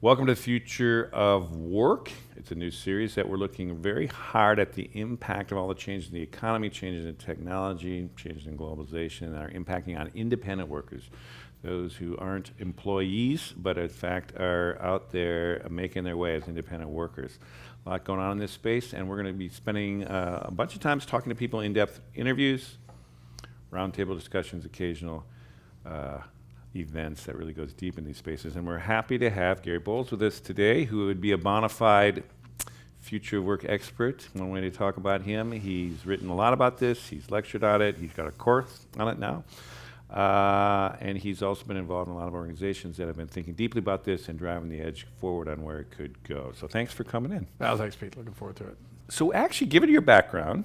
Welcome to the Future of Work. It's a new series that we're looking very hard at the impact of all the changes in the economy, changes in technology, changes in globalization that are impacting on independent workers, those who aren't employees, but in fact are out there making their way as independent workers. A lot going on in this space, and we're going to be spending a bunch of times talking to people, in-depth interviews, roundtable discussions, occasional events that really goes deep in these spaces. And we're happy to have Gary Bolles with us today, who would be a bona fide future work expert. One way to talk about him, he's written a lot about this, he's lectured on it, he's got a course on it now. And he's also been involved in a lot of organizations that have been thinking deeply about this and driving the edge forward on where it could go. So thanks for coming in. Oh, thanks, Pete. Looking forward to it. So actually, given your background,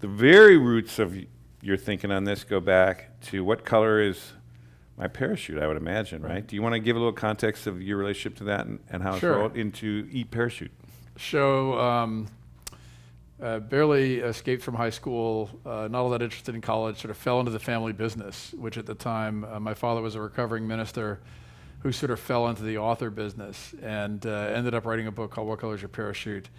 the very roots of your thinking on this go back to what color is my parachute, I would imagine, right? Do you want to give a little context of your relationship to that and how Sure. it's rolled into e-parachute? Barely escaped from high school, not all that interested in college, sort of fell into the family business, which at the time, my father was a recovering minister who sort of fell into the author business and ended up writing a book called What Color Is Your Parachute,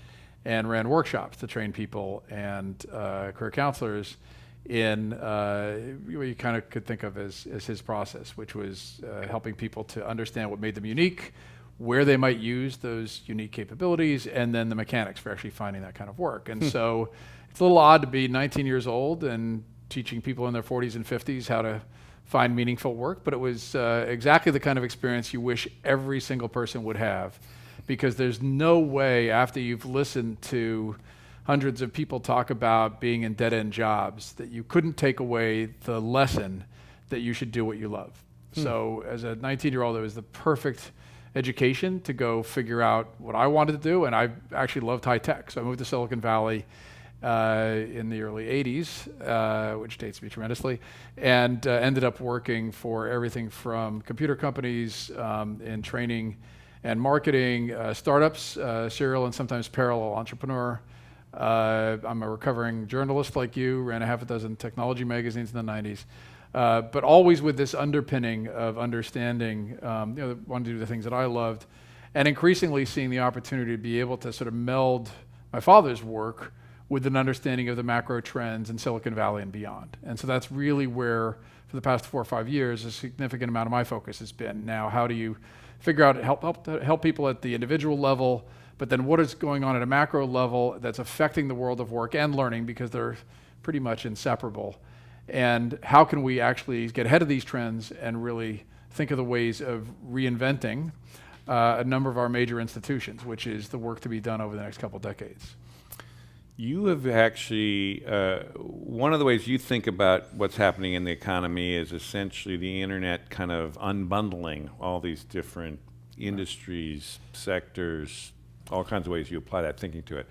and ran workshops to train people and career counselors in what you kind of could think of as his process, which was helping people to understand what made them unique, where they might use those unique capabilities, and then the mechanics for actually finding that kind of work. And so it's a little odd to be 19 years old and teaching people in their 40s and 50s how to find meaningful work, but it was exactly the kind of experience you wish every single person would have, because there's no way after you've listened to hundreds of people talk about being in dead-end jobs that you couldn't take away the lesson that you should do what you love. So as a 19-year-old, it was the perfect education to go figure out what I wanted to do, and I actually loved high tech. So I moved to Silicon Valley in the early 80s, which dates me tremendously, and ended up working for everything from computer companies in training and marketing, startups, serial and sometimes parallel entrepreneur. I'm a recovering journalist like you, ran a half a dozen technology magazines in the 90s, but always with this underpinning of understanding, wanted to do the things that I loved, and increasingly seeing the opportunity to be able to sort of meld my father's work with an understanding of the macro trends in Silicon Valley and beyond. And so that's really where, for the past 4 or 5 years, a significant amount of my focus has been. Now, how do you figure out help people at the individual level, but then what is going on at a macro level that's affecting the world of work and learning, because they're pretty much inseparable. And how can we actually get ahead of these trends and really think of the ways of reinventing a number of our major institutions, which is the work to be done over the next couple decades. You have actually, one of the ways you think about what's happening in the economy is essentially the internet kind of unbundling all these different industries, sectors, all kinds of ways you apply that thinking to it.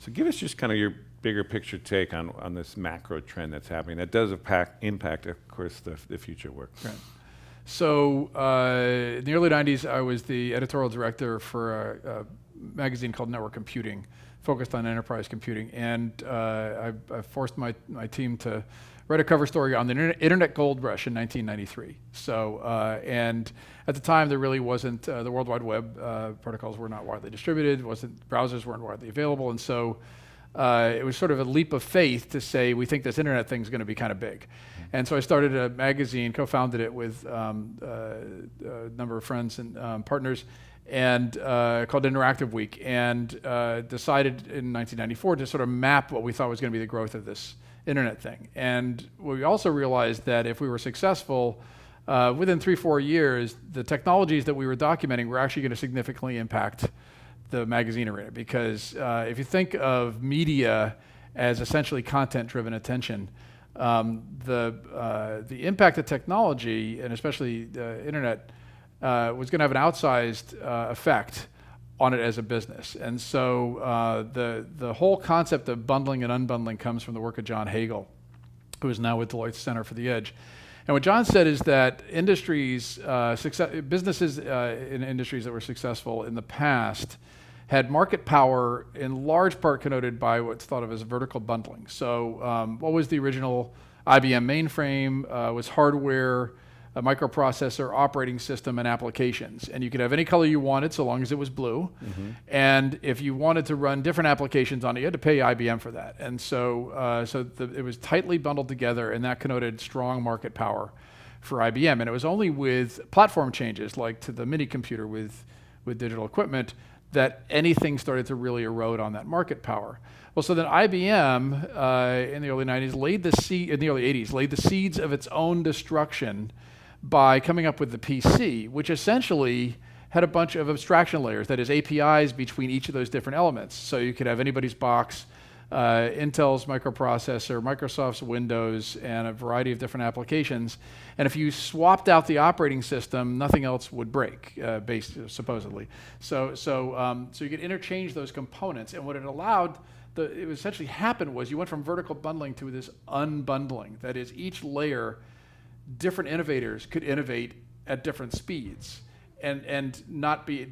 So give us just kind of your bigger picture take on this macro trend that's happening that does impact, of course, the future work. Right. So in the early 90s, I was the editorial director for a magazine called Network Computing, focused on enterprise computing. And I forced my team to write a cover story on the internet gold rush in 1993. So, and at the time there really wasn't, the World Wide Web protocols were not widely distributed, browsers weren't widely available. And so it was sort of a leap of faith to say, we think this internet thing's gonna be kind of big. And so I started a magazine, co-founded it with a number of friends and partners, and called Interactive Week, and decided in 1994 to sort of map what we thought was gonna be the growth of this internet thing. And we also realized that if we were successful, within 3-4 years, the technologies that we were documenting were actually going to significantly impact the magazine arena. Because if you think of media as essentially content-driven attention, the impact of technology, and especially the internet, was going to have an outsized effect on it as a business. And so the whole concept of bundling and unbundling comes from the work of John Hagel, who is now with Deloitte's Center for the Edge. And what John said is that businesses in industries that were successful in the past had market power in large part connoted by what's thought of as vertical bundling. So what was the original IBM mainframe? Was hardware a microprocessor, operating system, and applications. And you could have any color you wanted so long as it was blue. And if you wanted to run different applications on it, you had to pay IBM for that. And so, it was tightly bundled together, and that connoted strong market power for IBM. And it was only with platform changes, like to the mini computer with digital equipment, that anything started to really erode on that market power. Well, so then IBM in the early 90s in the early 80s laid the seeds of its own destruction by coming up with the PC, which essentially had a bunch of abstraction layers, that is APIs between each of those different elements. So you could have anybody's box, Intel's microprocessor, Microsoft's Windows, and a variety of different applications. And if you swapped out the operating system, nothing else would break, supposedly. So you could interchange those components. And what it allowed, it essentially happened was you went from vertical bundling to this unbundling. That is, each layer, different innovators could innovate at different speeds and not be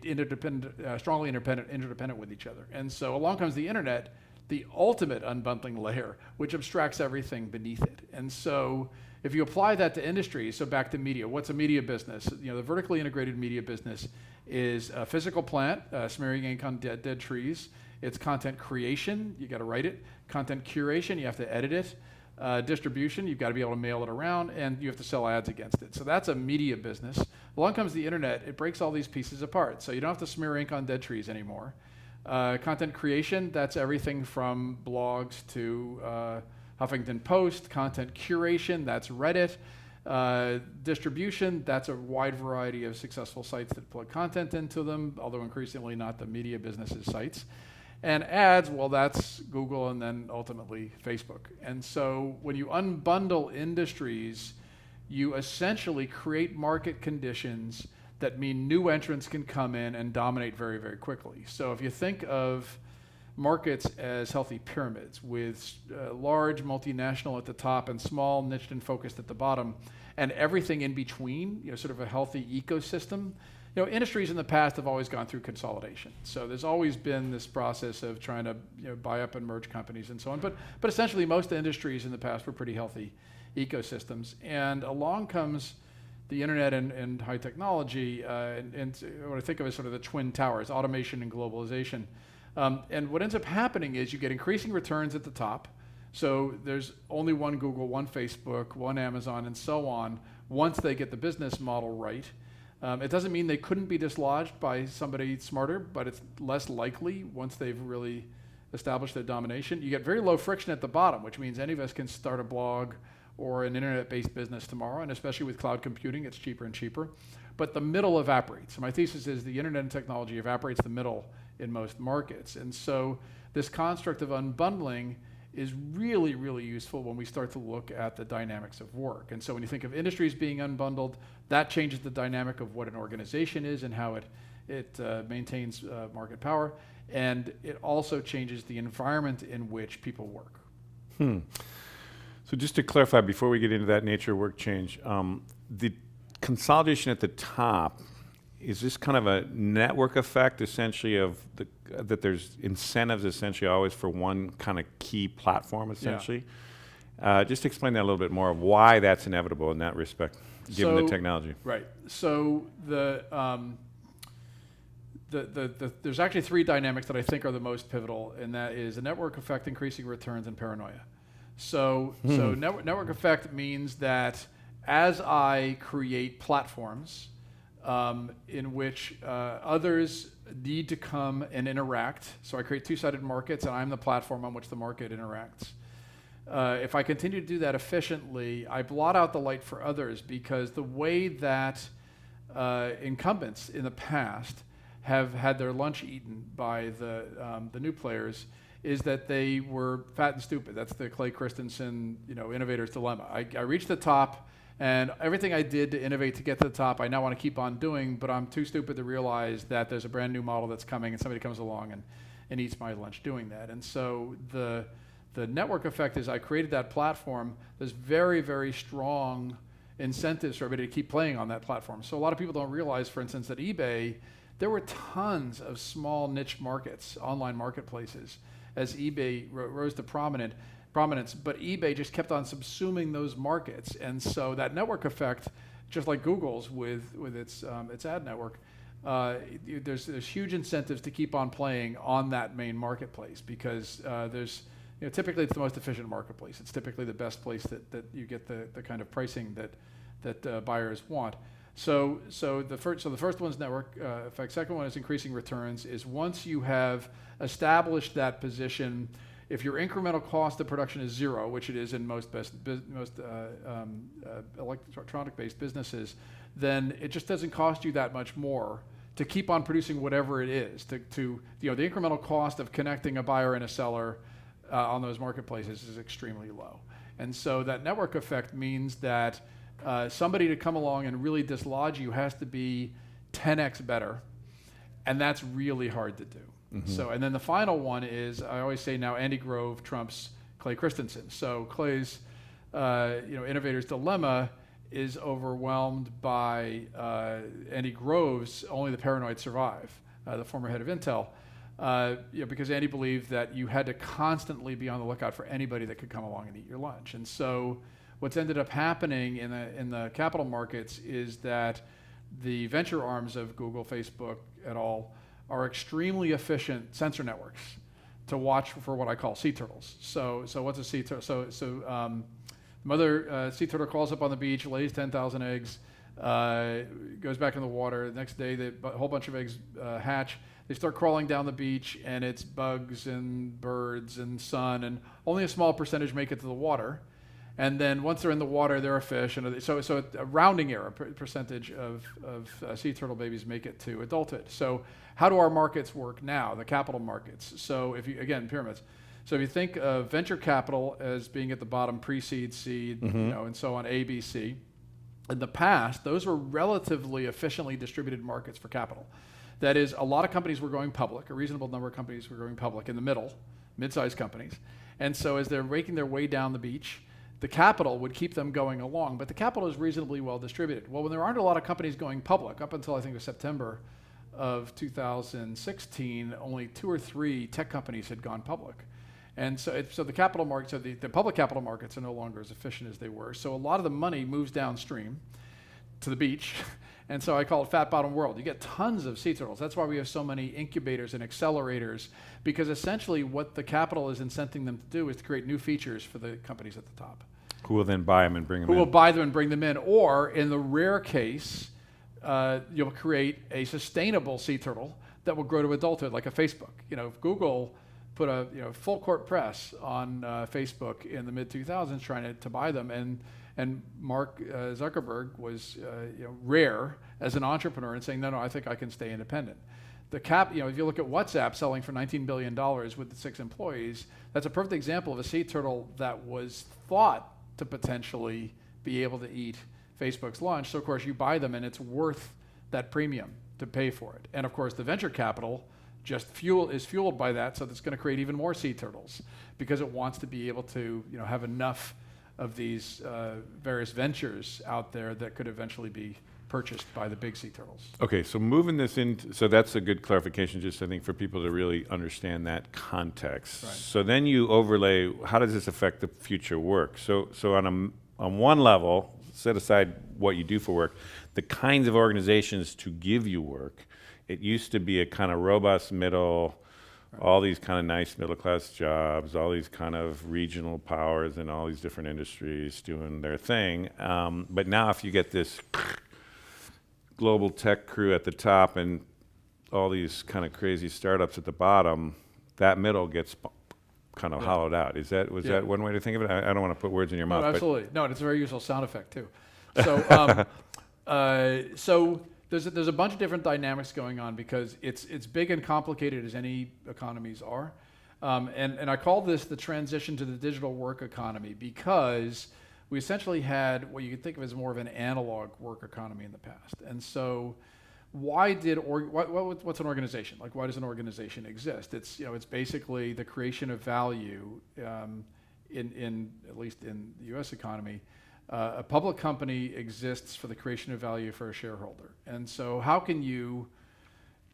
strongly interdependent with each other. And so along comes the internet, the ultimate unbundling layer, which abstracts everything beneath it. And so if you apply that to industry, so back to media, what's a media business? The vertically integrated media business is a physical plant, smearing ink on dead trees. It's content creation, you got to write it. Content curation, you have to edit it. Distribution, you've got to be able to mail it around, and you have to sell ads against it. So that's a media business. Along comes the internet, it breaks all these pieces apart. So you don't have to smear ink on dead trees anymore. Content creation, that's everything from blogs to Huffington Post. Content curation, that's Reddit. Distribution, that's a wide variety of successful sites that plug content into them, although increasingly not the media businesses' sites. And ads, well, that's Google and then ultimately Facebook. And so when you unbundle industries, you essentially create market conditions that mean new entrants can come in and dominate very, very quickly. So if you think of markets as healthy pyramids with large multinational at the top and small niched and focused at the bottom, and everything in between, sort of a healthy ecosystem, industries in the past have always gone through consolidation. So there's always been this process of trying to buy up and merge companies and so on. But essentially most industries in the past were pretty healthy ecosystems. And along comes the internet and high technology, and what I think of as sort of the twin towers, automation and globalization. And what ends up happening is you get increasing returns at the top. So there's only one Google, one Facebook, one Amazon, and so on, once they get the business model right. It doesn't mean they couldn't be dislodged by somebody smarter, but it's less likely once they've really established their domination. You get very low friction at the bottom, which means any of us can start a blog or an internet-based business tomorrow, and especially with cloud computing, it's cheaper and cheaper. But the middle evaporates. So my thesis is the internet and technology evaporates the middle in most markets. And so this construct of unbundling is really, really useful when we start to look at the dynamics of work. And so when you think of industries being unbundled, that changes the dynamic of what an organization is and how it maintains market power. And it also changes the environment in which people work. So just to clarify, before we get into that nature of work change, the consolidation at the top, is this kind of a network effect essentially of that there's incentives essentially always for one kind of key platform essentially? Yeah. Just explain that a little bit more of why that's inevitable in that respect, given the technology. Right. So there's actually three dynamics that I think are the most pivotal, and that is a network effect, increasing returns, and paranoia. So network effect means that as I create platforms in which others need to come and interact, so I create two-sided markets and I'm the platform on which the market interacts. If I continue to do that efficiently, I blot out the light for others, because the way that incumbents in the past have had their lunch eaten by the new players is that they were fat and stupid. That's the Clay Christensen, innovator's dilemma. I reached the top, and everything I did to innovate to get to the top, I now want to keep on doing, but I'm too stupid to realize that there's a brand new model that's coming, and somebody comes along and eats my lunch doing that. And so the network effect is I created that platform. There's very, very strong incentives for everybody to keep playing on that platform. So a lot of people don't realize, for instance, that eBay, there were tons of small niche markets, online marketplaces, as eBay rose to prominence, but eBay just kept on subsuming those markets. And so that network effect just like Google's with its ad network. There's huge incentives to keep on playing on that main marketplace because typically it's the most efficient marketplace. It's typically the best place that you get the kind of pricing that buyers want. So the first one's network effect. Second one is increasing returns. Is once you have established that position, if your incremental cost of production is zero, which it is in most electronic-based businesses, then it just doesn't cost you that much more to keep on producing whatever it is. The incremental cost of connecting a buyer and a seller on those marketplaces is extremely low, and so that network effect means that somebody to come along and really dislodge you has to be 10x better, and that's really hard to do. Mm-hmm. So, and then the final one is, I always say now, Andy Grove trumps Clay Christensen. So Clay's, innovator's dilemma is overwhelmed by Andy Grove's "Only the Paranoid Survive," the former head of Intel, because Andy believed that you had to constantly be on the lookout for anybody that could come along and eat your lunch. And so, what's ended up happening in the capital markets is that the venture arms of Google, Facebook, et al. Are extremely efficient sensor networks to watch for what I call sea turtles. So what's a sea turtle? So mother sea turtle crawls up on the beach, lays 10,000 eggs, goes back in the water. The next day, a whole bunch of eggs hatch. They start crawling down the beach, and it's bugs and birds and sun, and only a small percentage make it to the water. And then once they're in the water, they're a fish. And so a rounding error percentage of sea turtle babies make it to adulthood. So how do our markets work now, the capital markets? So pyramids. So if you think of venture capital as being at the bottom, pre-seed, seed, mm-hmm. And so on, A, B, C. In the past, those were relatively efficiently distributed markets for capital. That is, a lot of companies were going public. A reasonable number of companies were going public in the middle, mid-sized companies. And so as they're making their way down the beach, the capital would keep them going along, but the capital is reasonably well distributed. Well, when there aren't a lot of companies going public, up until I think it was September of 2016, only 2 or 3 tech companies had gone public. And so the capital markets, so the public capital markets are no longer as efficient as they were. So a lot of the money moves downstream to the beach. And so I call it fat bottom world. You get tons of sea turtles. That's why we have so many incubators and accelerators, because essentially what the capital is incenting them to do is to create new features for the companies at the top. Who will then buy them and bring them in? Who will buy them and bring them in. Or in the rare case, you'll create a sustainable sea turtle that will grow to adulthood, like a Facebook. If Google put a full court press on Facebook in the mid-2000s trying to buy them, and Mark Zuckerberg was rare as an entrepreneur and saying, no, I think I can stay independent. If you look at WhatsApp selling for $19 billion with the 6 employees, that's a perfect example of a sea turtle that was thought to potentially be able to eat Facebook's lunch. So of course you buy them and it's worth that premium to pay for it. And of course the venture capital is fueled by that, so that's going to create even more sea turtles because it wants to be able to have enough of these various ventures out there that could eventually be purchased by the big sea turtles. Okay, so moving this into, so that's a good clarification, just I think for people to really understand that context. Right. So then you overlay, how does this affect the future work? So on one level, set aside what you do for work, the kinds of organizations to give you work, it used to be a kind of robust middle, right. All these kind of nice middle-class jobs, all these kind of regional powers in all these different industries doing their thing. But now if you get this global tech crew at the top and all these kind of crazy startups at the bottom, that middle gets kind of hollowed out. Was that one way to think of it? I don't want to put words in your mouth. No, absolutely. No, it's a very useful sound effect too. So, so there's a bunch of different dynamics going on because it's big and complicated as any economies are. And I call this the transition to the digital work economy because we essentially had what you could think of as more of an analog work economy in the past. And so what's an organization? Like, why does an organization exist? It's basically the creation of value in at least in the US economy. A public company exists for the creation of value for a shareholder. And so how can you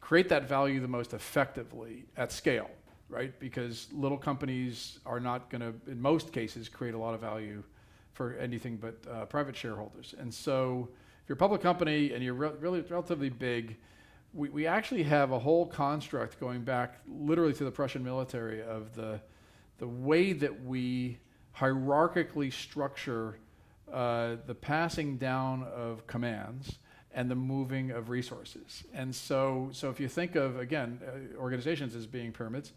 create that value the most effectively at scale, right? Because little companies are not going to, in most cases, create a lot of value for anything but private shareholders. And so if you're a public company and you're really relatively big, we actually have a whole construct going back literally to the Prussian military of the way that we hierarchically structure the passing down of commands and the moving of resources. And so if you think of, again, organizations as being pyramids,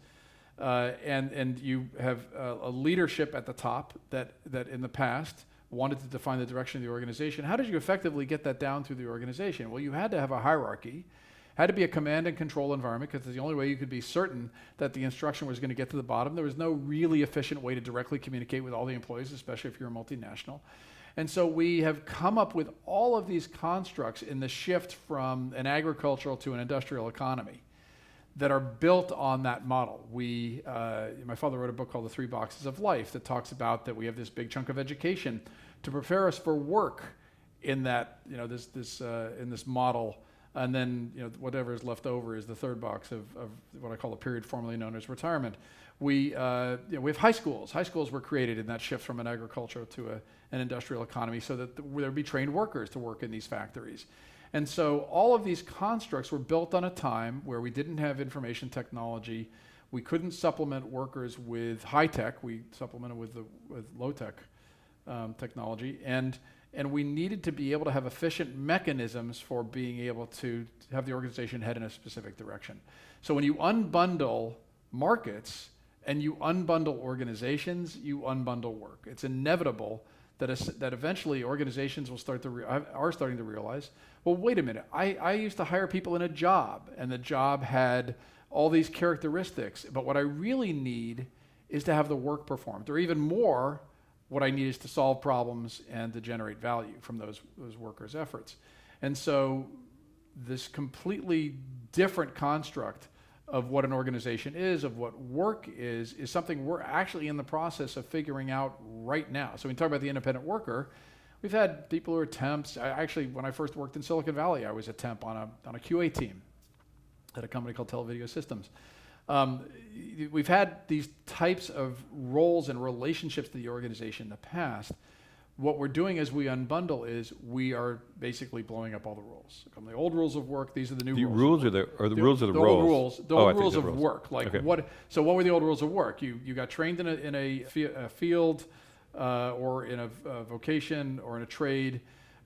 and you have a leadership at the top that in the past wanted to define the direction of the organization, how did you effectively get that down through the organization? Well, you had to have a hierarchy, had to be a command and control environment, because it's the only way you could be certain that the instruction was going to get to the bottom. There was no really efficient way to directly communicate with all the employees, especially if you're a multinational. And so we have come up with all of these constructs in the shift from an agricultural to an industrial economy that are built on that model. My father wrote a book called The Three Boxes of Life that talks about that we have this big chunk of education to prepare us for work in that, in this model. And then, whatever is left over is the third box of what I call a period formerly known as retirement. We have high schools. High schools were created in that shift from an agricultural to an industrial economy so that there'd be trained workers to work in these factories. And so all of these constructs were built on a time where we didn't have information technology. We couldn't supplement workers with high tech. We supplemented with low tech technology. And we needed to be able to have efficient mechanisms for being able to have the organization head in a specific direction. So when you unbundle markets and you unbundle organizations, you unbundle work. It's inevitable that eventually organizations will are starting to realize, well, wait a minute, I used to hire people in a job, and the job had all these characteristics, but what I really need is to have the work performed, or even more, what I need is to solve problems and to generate value from those workers' efforts. And so this completely different construct of what an organization is, of what work is something we're actually in the process of figuring out right now. So when we talk about the independent worker, we've had people who are temps. When I first worked in Silicon Valley, I was a temp on a QA team at a company called Televideo Systems. We've had these types of roles and relationships to the organization in the past. What we're doing as we unbundle is we are basically blowing up all the rules. The old rules of work, these are the new rules. The rules or the rules of the roles? Old rules, the old rules of work. So what were the old rules of work? You got trained in a field or in a vocation or in a trade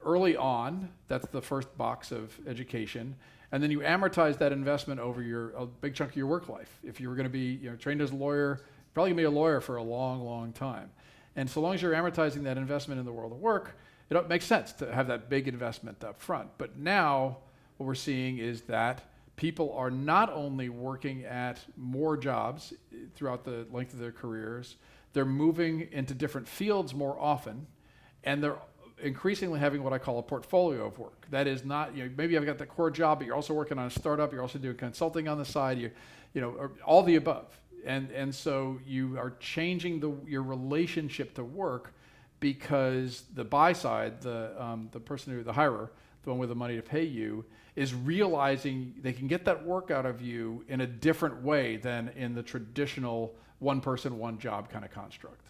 early on. That's the first box of education. And then you amortize that investment over a big chunk of your work life. If you were going to be trained as a lawyer, probably going to be a lawyer for a long, long time. And so long as you're amortizing that investment in the world of work, it makes sense to have that big investment up front. But now what we're seeing is that people are not only working at more jobs throughout the length of their careers, they're moving into different fields more often, and they're increasingly having what I call a portfolio of work. That is not, maybe I've got the core job, but you're also working on a startup, you're also doing consulting on the side, all the above. And so you are changing your relationship to work because the buy side, the person the hirer, the one with the money to pay you, is realizing they can get that work out of you in a different way than in the traditional one person, one job kind of construct.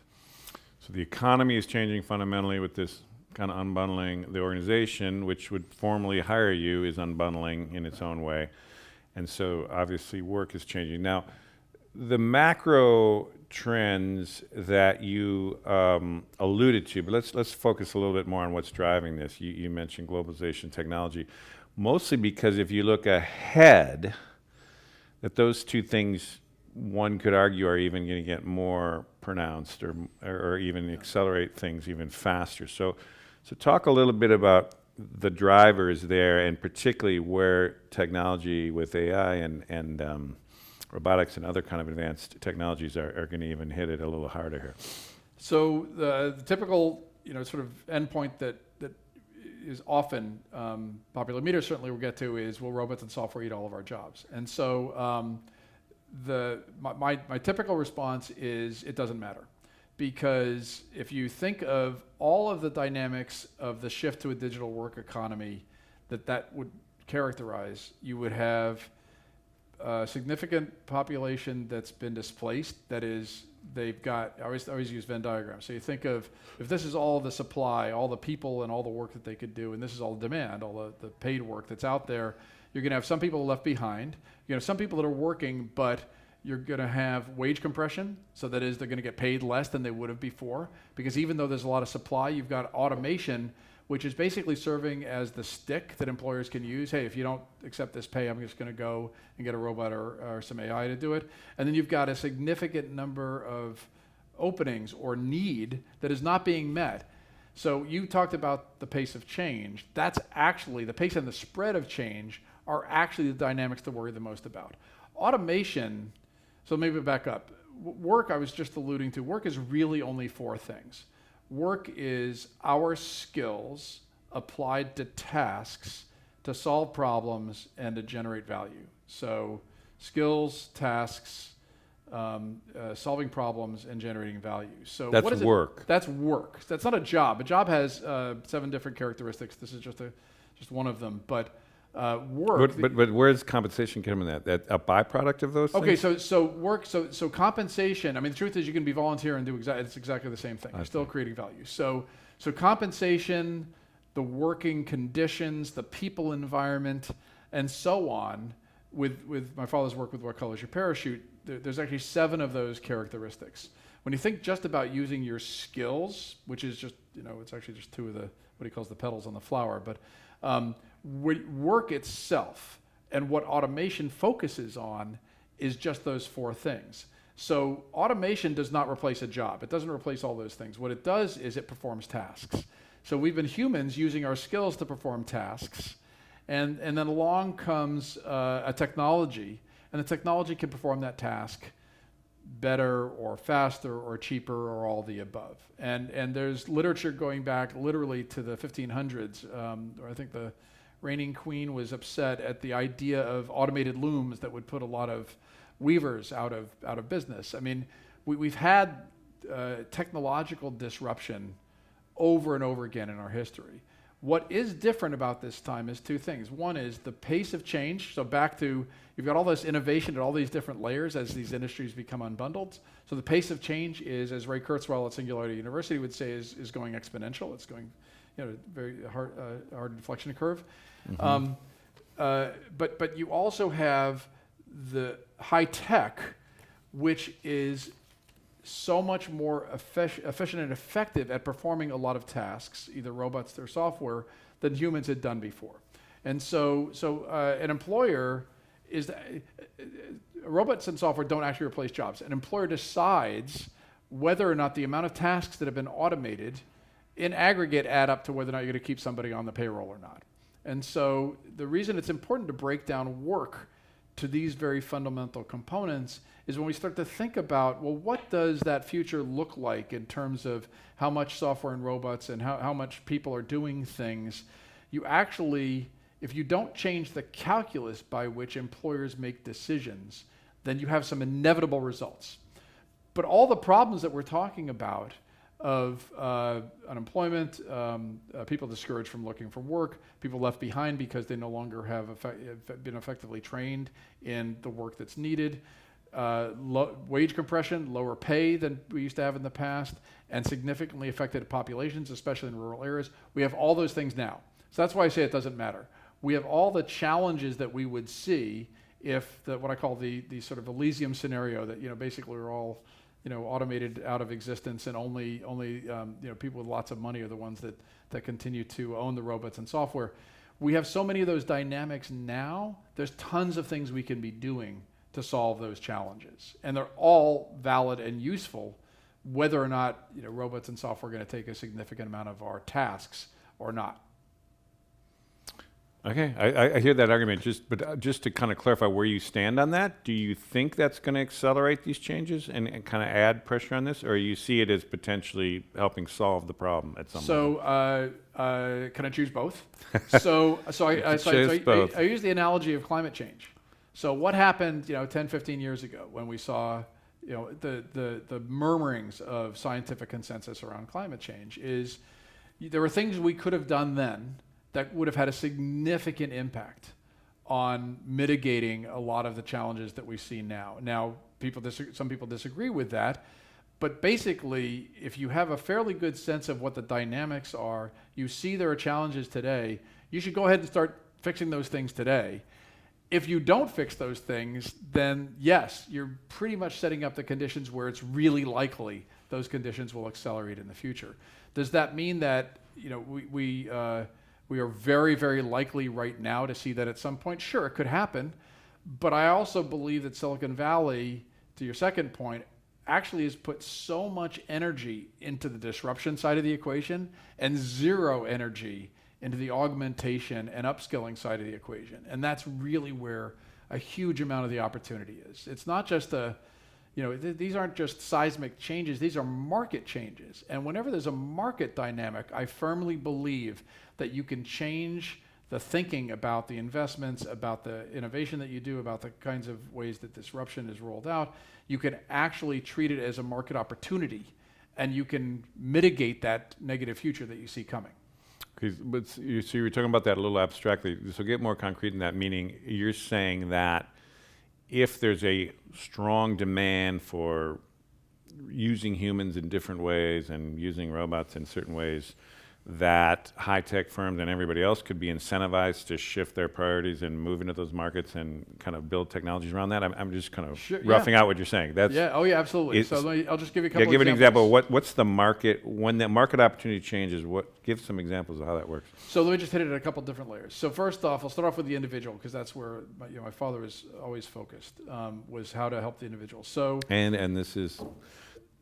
So the economy is changing fundamentally with this kind of unbundling. The organization, which would formally hire you, is unbundling in its own way. And so obviously work is changing. Now, the macro trends that you alluded to, but let's focus a little bit more on what's driving this. You mentioned globalization, technology, mostly because if you look ahead, that those two things, one could argue, are even going to get more pronounced or even accelerate things even faster. So talk a little bit about the drivers there, and particularly where technology with AI and robotics and other kind of advanced technologies are going to even hit it a little harder here. So the typical, sort of endpoint that is often popular, meters certainly we'll get to, is will robots and software eat all of our jobs? And so my typical response is it doesn't matter. Because if you think of all of the dynamics of the shift to a digital work economy that would characterize, you would have a significant population that's been displaced. That is, they've got, I always use Venn diagrams. So you think of, if this is all the supply, all the people and all the work that they could do, and this is all the demand, all the paid work that's out there, you're going to have some people left behind. You're going to have some people that are working, but you're going to have wage compression. So that is, they're going to get paid less than they would have before, because even though there's a lot of supply, you've got automation, which is basically serving as the stick that employers can use. Hey, if you don't accept this pay, I'm just going to go and get a robot or some AI to do it. And then you've got a significant number of openings or need that is not being met. So you talked about the pace of change. That's actually, the pace and the spread of change are actually the dynamics to worry the most about. Automation, so maybe back up. Work, I was just alluding to, work is really only 4 things. Work is our skills applied to tasks to solve problems and to generate value. So skills, tasks, solving problems, and generating value. So that's what is work. It? That's work. That's not a job. A job has 7 different characteristics. This is just one of them. But work. But where's compensation coming in that a byproduct of those things? Okay, so work. So compensation. I mean, the truth is, you can be volunteer and do it's exactly the same thing. You're still creating value. So compensation, the working conditions, the people environment, and so on. With my father's work with What Color Is Your Parachute, there's actually 7 of those characteristics. When you think just about using your skills, which is just, it's actually just 2 of what he calls the petals on the flower, but work itself and what automation focuses on is just those 4 things. So automation does not replace a job. It doesn't replace all those things. What it does is it performs tasks. So we've been humans using our skills to perform tasks, and then along comes a technology, and the technology can perform that task better or faster or cheaper or all the above. And there's literature going back literally to the 1500s, or I think the reigning queen was upset at the idea of automated looms that would put a lot of weavers out of business. I mean, we've had technological disruption over and over again in our history. What is different about this time is 2 things. One is the pace of change. So back to, you've got all this innovation at all these different layers as these industries become unbundled. So the pace of change is, as Ray Kurzweil at Singularity University would say, is going exponential. It's going, very hard inflection curve. Mm-hmm. But you also have the high tech, which is so much more efficient and effective at performing a lot of tasks, either robots or software, than humans had done before. And so an employer is, robots and software don't actually replace jobs. An employer decides whether or not the amount of tasks that have been automated in aggregate add up to whether or not you're going to keep somebody on the payroll or not. And so the reason it's important to break down work to these very fundamental components is when we start to think about, well, what does that future look like in terms of how much software and robots and how much people are doing things? You actually, if you don't change the calculus by which employers make decisions, then you have some inevitable results. But all the problems that we're talking about of unemployment, people discouraged from looking for work, people left behind because they no longer have been effectively trained in the work that's needed, wage compression, lower pay than we used to have in the past, and significantly affected populations, especially in rural areas. We have all those things now. So that's why I say it doesn't matter. We have all the challenges that we would see if what I call the sort of Elysium scenario, that basically we're all automated out of existence, and only people with lots of money are the ones that continue to own the robots and software. We have so many of those dynamics now. There's tons of things we can be doing to solve those challenges, and they're all valid and useful, whether or not robots and software are going to take a significant amount of our tasks or not. Okay, I hear that argument. But just to kind of clarify where you stand on that, do you think that's going to accelerate these changes and kind of add pressure on this, or you see it as potentially helping solve the problem at some point? So can I choose both? I use the analogy of climate change. So what happened 10, 15 years ago when we saw the murmurings of scientific consensus around climate change is there were things we could have done then that would have had a significant impact on mitigating a lot of the challenges that we see now. Now, some people disagree with that, but basically, if you have a fairly good sense of what the dynamics are, you see there are challenges today, you should go ahead and start fixing those things today. If you don't fix those things, then yes, you're pretty much setting up the conditions where it's really likely those conditions will accelerate in the future. Does that mean that we are very, very likely right now to see that at some point? Sure, it could happen, but I also believe that Silicon Valley, to your second point, actually has put so much energy into the disruption side of the equation and zero energy into the augmentation and upskilling side of the equation. And that's really where a huge amount of the opportunity is. It's not just these aren't just seismic changes, these are market changes. And whenever there's a market dynamic, I firmly believe that you can change the thinking about the investments, about the innovation that you do, about the kinds of ways that disruption is rolled out. You can actually treat it as a market opportunity, and you can mitigate that negative future that you see coming. So you were talking about that a little abstractly. So get more concrete in that, meaning you're saying that if there's a strong demand for using humans in different ways and using robots in certain ways, that high-tech firms and everybody else could be incentivized to shift their priorities and move into those markets and kind of build technologies around that. I'm just kind of roughing out what you're saying. Absolutely. So I'll just give you a couple give examples. an example. What's the market, when the market opportunity changes, give some examples of how that works. So let me just hit it at a couple different layers. So first off, I'll start off with the individual, because that's where my father was always focused, was how to help the individual. So and this is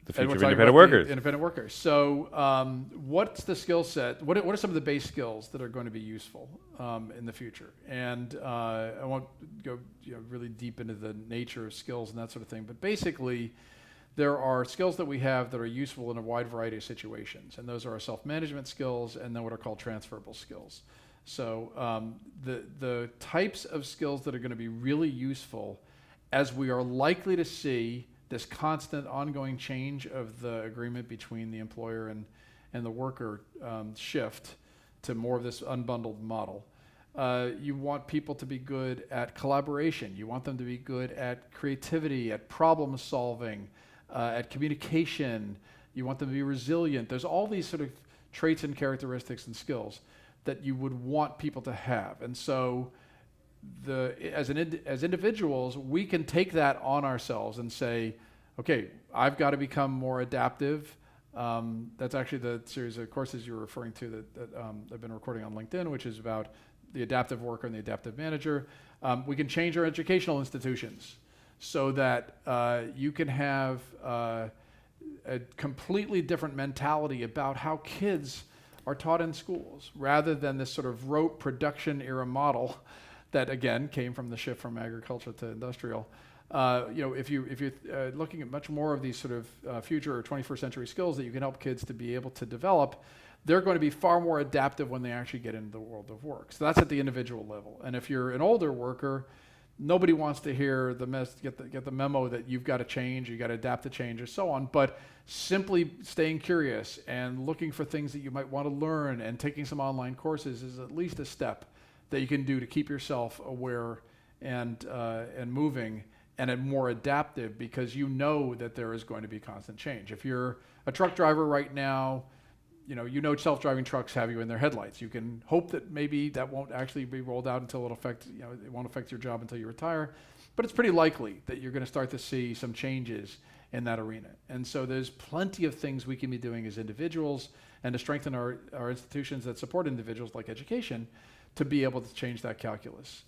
the future we're of talking independent about workers. the independent workers. So what's the skill set? What are some of the base skills that are going to be useful in the future? And I won't go really deep into the nature of skills and that sort of thing, but basically there are skills that we have that are useful in a wide variety of situations, and those are our self-management skills and then what are called transferable skills. So the types of skills that are going to be really useful as we are likely to see this constant ongoing change of the agreement between the employer and the worker shift to more of this unbundled model. You want people to be good at collaboration. You want them to be good at creativity, at problem solving, at communication. You want them to be resilient. There's all these sort of traits and characteristics and skills that you would want people to have. And so as individuals, we can take that on ourselves and say, okay, I've got to become more adaptive. That's actually the series of courses you're referring to that I've been recording on LinkedIn, which is about the adaptive worker and the adaptive manager. We can change our educational institutions so that you can have a completely different mentality about how kids are taught in schools, rather than this sort of rote production era model that again came from the shift from agriculture to industrial. If you're looking at much more of these sort of future or 21st century skills that you can help kids to be able to develop, they're going to be far more adaptive when they actually get into the world of work. So that's at the individual level. And if you're an older worker, nobody wants to hear get the memo that you've got to change, you got to adapt to change, or so on. But simply staying curious and looking for things that you might want to learn and taking some online courses is at least a step that you can do to keep yourself aware and moving and more adaptive, because you know that there is going to be constant change. If you're a truck driver right now, self-driving trucks have you in their headlights. You can hope that maybe that won't actually be rolled out until it won't affect your job until you retire. But it's pretty likely that you're going to start to see some changes in that arena. And so there's plenty of things we can be doing as individuals and to strengthen our institutions that support individuals, like education, to be able to change that calculus.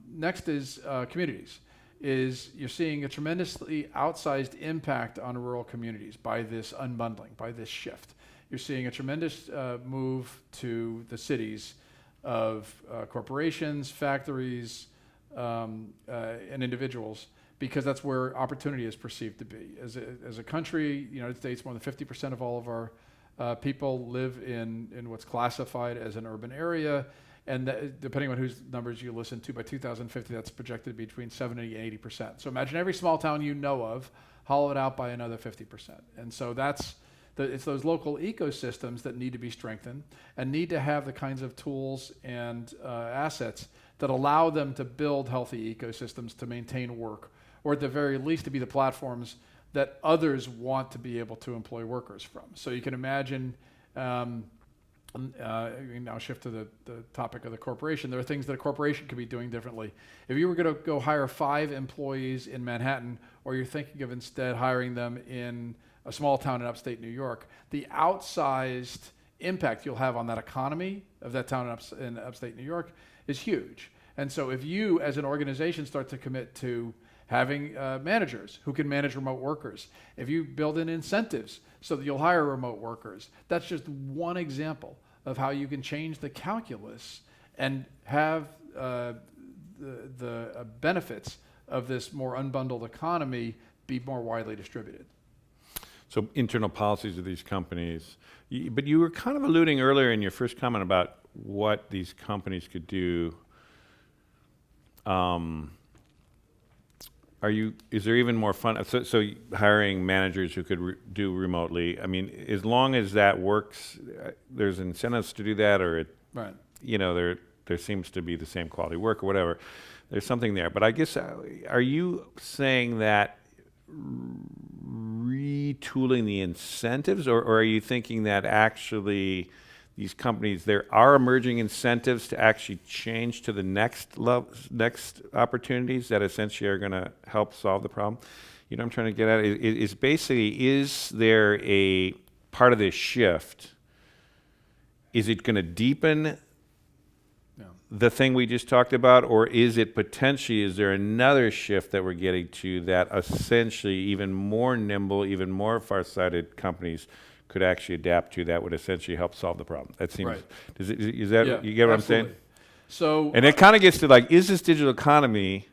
Next is communities. You're seeing a tremendously outsized impact on rural communities by this unbundling, by this shift. You're seeing a tremendous move to the cities of corporations, factories, and individuals, because that's where opportunity is perceived to be. As a country, the United States, more than 50% of all of our people live in what's classified as an urban area. And depending on whose numbers you listen to, by 2050, that's projected to be between 70 and 80%. So imagine every small town you know of hollowed out by another 50%. And so it's those local ecosystems that need to be strengthened and need to have the kinds of tools and assets that allow them to build healthy ecosystems to maintain work, or at the very least to be the platforms that others want to be able to employ workers from. So you can imagine, we now shift to the topic of the corporation. There are things that a corporation could be doing differently. If you were going to go hire 5 employees in Manhattan, or you're thinking of instead hiring them in a small town in upstate New York, the outsized impact you'll have on that economy of that town in upstate New York is huge. And so if you as an organization start to commit to having managers who can manage remote workers, if you build in incentives so that you'll hire remote workers, that's just one example of how you can change the calculus and have the benefits of this more unbundled economy be more widely distributed. So internal policies of these companies, but you were kind of alluding earlier in your first comment about what these companies could do. Is there even more fun? So hiring managers who could do remotely. I mean, as long as that works, there's incentives to do that, or Right. there seems to be the same quality work or whatever. There's something there. But I guess, are you saying that retooling the incentives, or are you thinking that actually these companies, there are emerging incentives to actually change to the next opportunities that essentially are going to help solve the problem? You know what I'm trying to get at? Is basically, is there a part of this shift? Is it going to deepen the thing we just talked about, or is there another shift that we're getting to that essentially even more nimble, even more farsighted companies could actually adapt to, that would essentially help solve the problem? That seems, Right. is that, Yeah, you get what absolutely. I'm saying? So, And it kind of gets to like, is this digital economy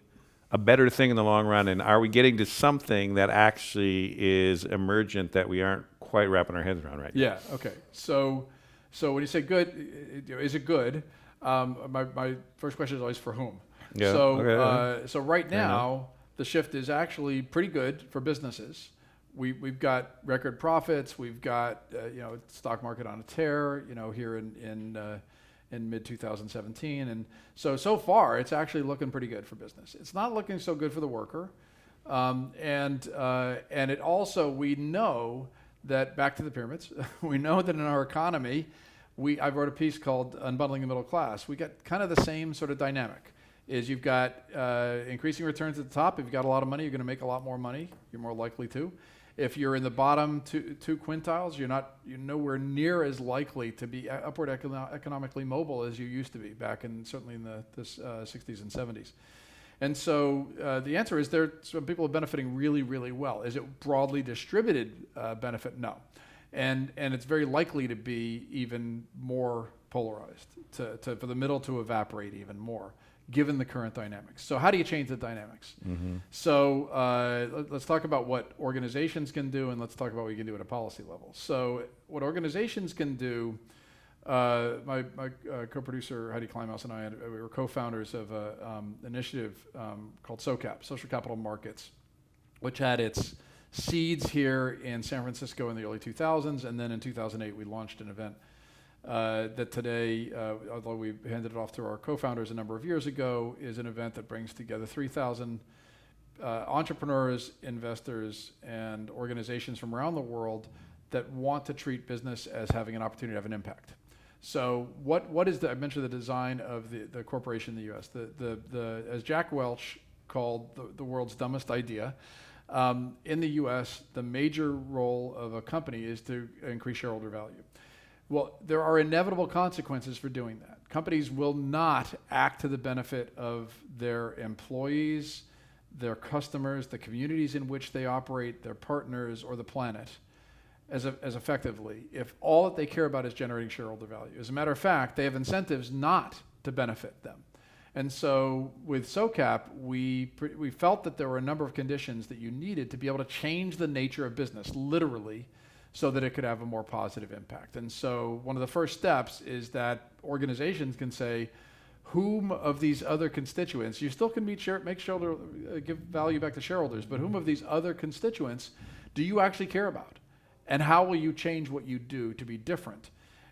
a better thing in the long run, and are we getting to something that actually is emergent that we aren't quite wrapping our heads around right now? yeah, okay. So when you say good, is it good? My first question is always for whom. Yeah, So okay. so right Fair enough. now the shift is actually pretty good for businesses. We've got record profits. We've got stock market on a tear. Here in mid 2017, and so far it's actually looking pretty good for business. It's not looking so good for the worker, and it also, we know that, back to the pyramids, we know that in our economy, I wrote a piece called Unbundling the Middle Class. We got kind of the same sort of dynamic. Is you've got increasing returns at the top. If you've got a lot of money, you're going to make a lot more money. You're more likely to. If you're in the bottom two quintiles, you're nowhere near as likely to be upward economically mobile as you used to be back certainly in the 60s and 70s. And so the answer is some people are benefiting really, really well. Is it broadly distributed benefit? No. And it's very likely to be even more polarized, for the middle to evaporate even more, given the current dynamics. So how do you change the dynamics? Mm-hmm. So let's talk about what organizations can do, and let's talk about what you can do at a policy level. So what organizations can do, my co-producer Heidi Kleinmaus and I, we were co-founders of an initiative called SOCAP, Social Capital Markets, which had its seeds here in San Francisco in the early 2000s, and then in 2008 we launched an event that today, although we handed it off to our co-founders a number of years ago, is an event that brings together 3,000 entrepreneurs, investors, and organizations from around the world that want to treat business as having an opportunity to have an impact. So what is I mentioned the design of the corporation in the U.S. As Jack Welch called the world's dumbest idea, in the U.S., the major role of a company is to increase shareholder value. Well, there are inevitable consequences for doing that. Companies will not act to the benefit of their employees, their customers, the communities in which they operate, their partners, or the planet as effectively if all that they care about is generating shareholder value. As a matter of fact, they have incentives not to benefit them. And so with SOCAP, we felt that there were a number of conditions that you needed to be able to change the nature of business, literally, so that it could have a more positive impact. And so one of the first steps is that organizations can say, whom of these other constituents, you still can give value back to shareholders, but whom of these other constituents do you actually care about? And how will you change what you do to be different?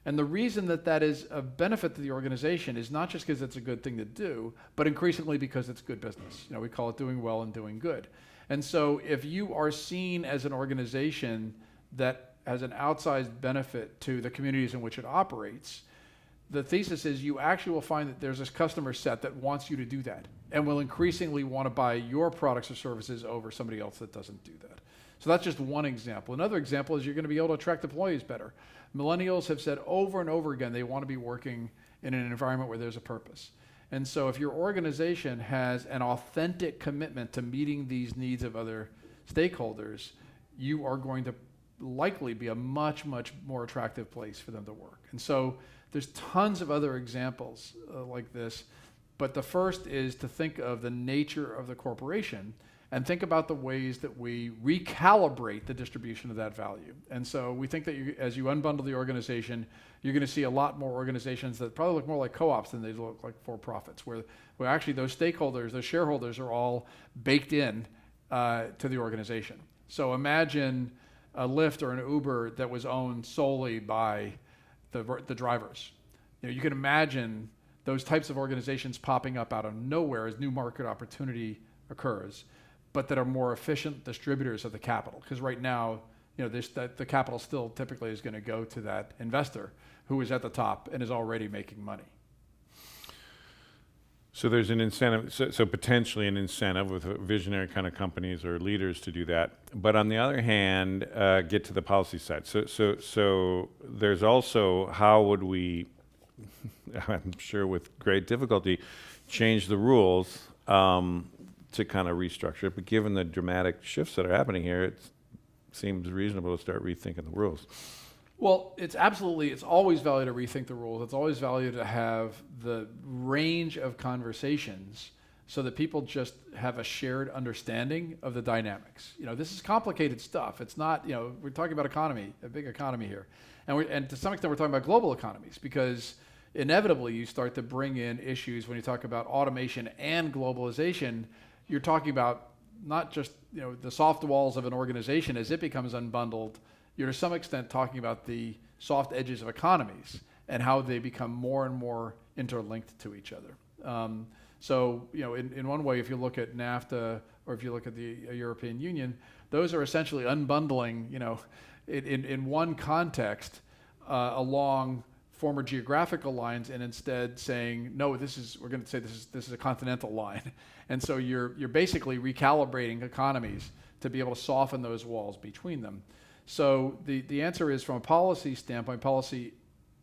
And the reason that that is a benefit to the organization is not just because it's a good thing to do, but increasingly because it's good business. We call it doing well and doing good. And so if you are seen as an organization that has an outsized benefit to the communities in which it operates, the thesis is you actually will find that there's this customer set that wants you to do that and will increasingly want to buy your products or services over somebody else that doesn't do that. So that's just one example. Another example is you're going to be able to attract employees better. Millennials have said over and over again they want to be working in an environment where there's a purpose. And so if your organization has an authentic commitment to meeting these needs of other stakeholders, you are going to likely be a much, much more attractive place for them to work. And so there's tons of other examples like this, but the first is to think of the nature of the corporation and think about the ways that we recalibrate the distribution of that value. And so we think that as you unbundle the organization, you're going to see a lot more organizations that probably look more like co-ops than they look like for-profits, where actually those stakeholders, those shareholders are all baked in to the organization. So imagine a Lyft or an Uber that was owned solely by the drivers. You can imagine those types of organizations popping up out of nowhere as new market opportunity occurs, but that are more efficient distributors of the capital. Because right now, the capital still typically is going to go to that investor who is at the top and is already making money. So there's an incentive, so potentially an incentive with visionary kind of companies or leaders to do that. But on the other hand, get to the policy side. So there's also how would we, I'm sure with great difficulty, change the rules to kind of restructure it. But given the dramatic shifts that are happening here, it seems reasonable to start rethinking the rules. Well, it's always value to rethink the rules. It's always value to have the range of conversations so that people just have a shared understanding of the dynamics. This is complicated stuff. It's not, we're talking about economy, a big economy here. And to some extent we're talking about global economies because inevitably you start to bring in issues when you talk about automation and globalization. You're talking about not just, the soft walls of an organization as it becomes unbundled. You're to some extent talking about the soft edges of economies and how they become more and more interlinked to each other. So, in one way, if you look at NAFTA or if you look at the European Union, those are essentially unbundling, in one context along former geographical lines and instead saying, no, we're going to say this is a continental line. And so you're basically recalibrating economies to be able to soften those walls between them. So the answer is, from a policy standpoint, policy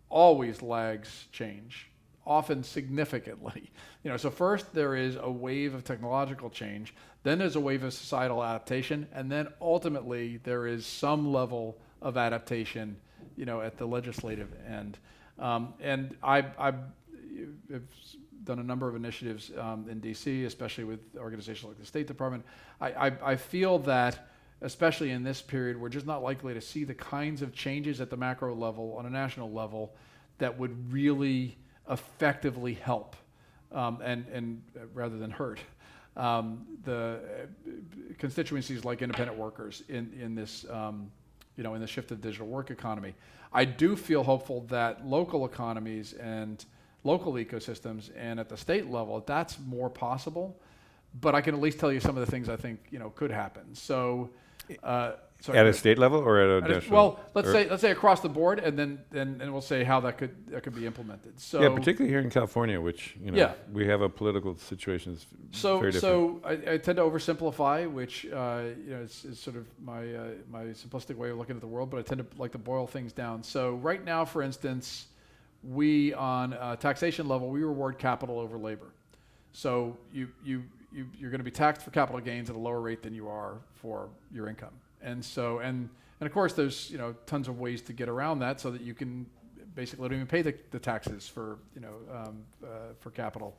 always lags change, often significantly. So first there is a wave of technological change, then there's a wave of societal adaptation, and then ultimately there is some level of adaptation, at the legislative end. And I've done a number of initiatives in DC, especially with organizations like the State Department. I feel that, especially in this period, we're just not likely to see the kinds of changes at the macro level, on a national level, that would really effectively help and rather than hurt the constituencies like independent workers in this in the shift to digital work economy. I do feel hopeful that local economies and local ecosystems and at the state level, that's more possible. But I can at least tell you some of the things I think could happen. So. At a state level or at a national? Well, let's say across the board, and then we'll say how that could be implemented. So yeah, particularly here in California, which we have a political situation that's very different. So I tend to oversimplify, which is sort of my simplistic way of looking at the world, but I tend to like to boil things down. So right now, for instance, we on a taxation level we reward capital over labor. So you're going to be taxed for capital gains at a lower rate than you are for your income. And so, and of course, there's tons of ways to get around that so that you can basically don't even pay the taxes for capital.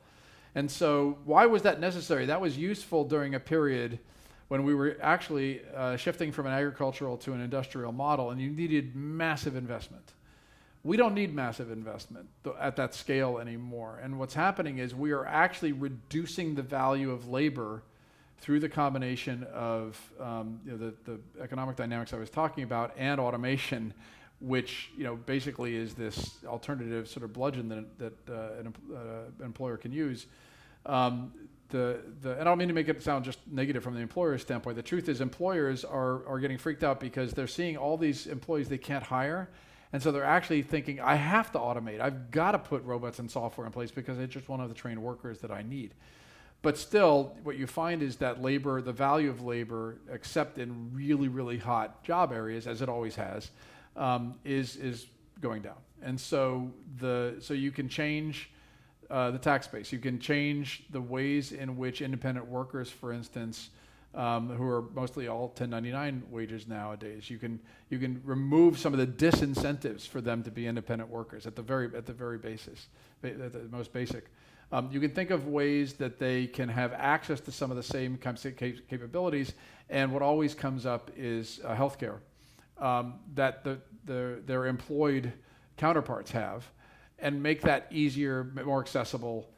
And so, why was that necessary? That was useful during a period when we were actually shifting from an agricultural to an industrial model, and you needed massive investment. We don't need massive investment at that scale anymore. And what's happening is we are actually reducing the value of labor through the combination of the economic dynamics I was talking about and automation. which basically is this alternative sort of bludgeon that an employer can use. And I don't mean to make it sound just negative from the employer's standpoint. The truth is employers are getting freaked out because they're seeing all these employees they can't hire. And so they're actually thinking, I have to automate. I've got to put robots and software in place because I just won't have the trained workers that I need. But still, what you find is that labor, the value of labor, except in really, really hot job areas, as it always has, is going down. And so you can change the tax base. You can change the ways in which independent workers, for instance, who are mostly all 1099 wages nowadays, you can remove some of the disincentives for them to be independent workers at the very basis, at the most basic. You can think of ways that they can have access to some of the same kinds of capabilities, and what always comes up is healthcare that their employed counterparts have, and make that easier, more accessible,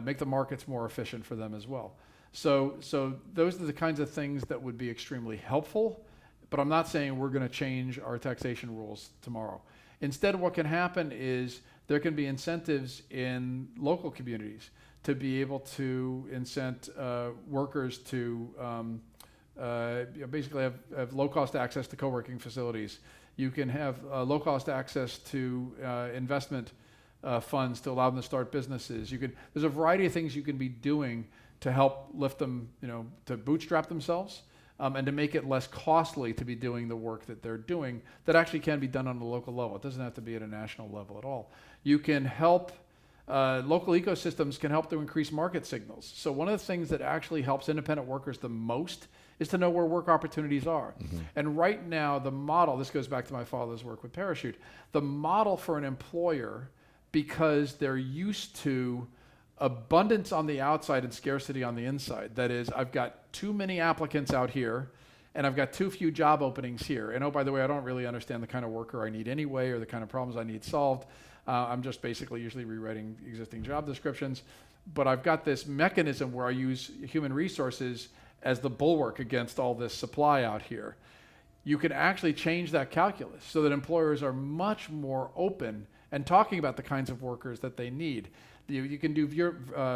make the markets more efficient for them as well. So those are the kinds of things that would be extremely helpful, but I'm not saying we're going to change our taxation rules tomorrow. Instead, what can happen is there can be incentives in local communities to be able to incent workers to basically have low-cost access to co-working facilities. You can have low-cost access to investment funds to allow them to start businesses. There's a variety of things you can be doing to help lift them, to bootstrap themselves, and to make it less costly to be doing the work that they're doing that actually can be done on a local level. It doesn't have to be at a national level at all. You can help, local ecosystems can help to increase market signals. So one of the things that actually helps independent workers the most is to know where work opportunities are. Mm-hmm. And right now, the model, this goes back to my father's work with Parachute, the model for an employer, because they're used to abundance on the outside and scarcity on the inside. That is, I've got too many applicants out here, and I've got too few job openings here. And oh, by the way, I don't really understand the kind of worker I need anyway, or the kind of problems I need solved. I'm just basically usually rewriting existing job descriptions. But I've got this mechanism where I use human resources as the bulwark against all this supply out here. You can actually change that calculus so that employers are much more open and talking about the kinds of workers that they need. You can do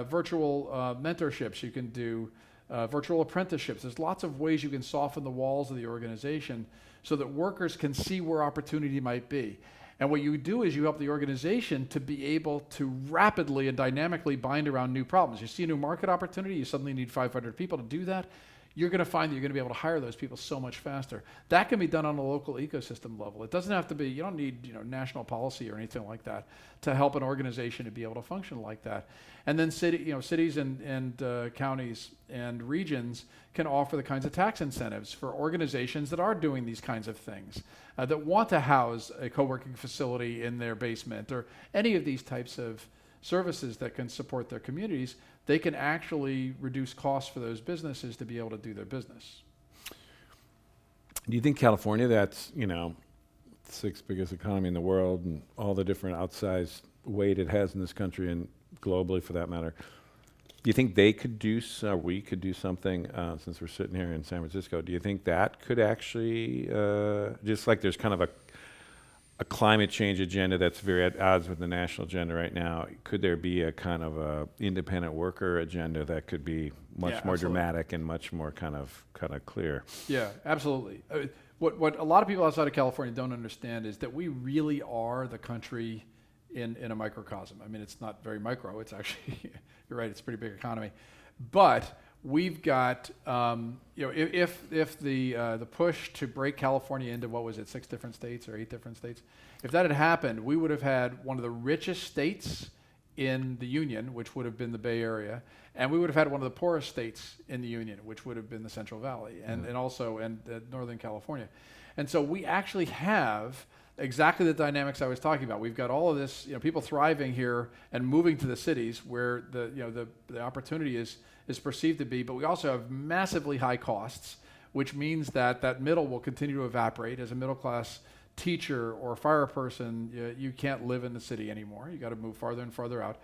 virtual mentorships. You can do virtual apprenticeships. There's lots of ways you can soften the walls of the organization so that workers can see where opportunity might be. And what you do is you help the organization to be able to rapidly and dynamically bind around new problems. You see a new market opportunity, you suddenly need 500 people to do that. You're going to find that you're going to be able to hire those people so much faster. That can be done on a local ecosystem level. It doesn't have to be, you don't need national policy or anything like that to help an organization to be able to function like that. And then cities and counties and regions can offer the kinds of tax incentives for organizations that are doing these kinds of things, that want to house a co-working facility in their basement or any of these types of services that can support their communities. They can actually reduce costs for those businesses to be able to do their business. Do you think California, that's, sixth biggest economy in the world and all the different outsized weight it has in this country and globally for that matter, do you think they could do, we could do something, since we're sitting here in San Francisco, do you think that could actually, just like there's kind of a climate change agenda that's very at odds with the national agenda right now, could there be a kind of a independent worker agenda that could be much more dramatic and much more kind of clear? Yeah, absolutely. What a lot of people outside of California don't understand is that we really are the country in a microcosm. I mean, it's not very micro. It's actually, you're right, it's a pretty big economy. But we've got, if the push to break California into, what was it, 6 different states or 8 different states, if that had happened, we would have had one of the richest states in the Union, which would have been the Bay Area, and we would have had one of the poorest states in the Union, which would have been the Central Valley, and Northern California. And so we actually have exactly the dynamics I was talking about. We've got all of this, people thriving here and moving to the cities where the opportunity is perceived to be, but we also have massively high costs, which means that middle will continue to evaporate. As a middle class teacher or fire person, you can't live in the city anymore. You got to move farther and farther out.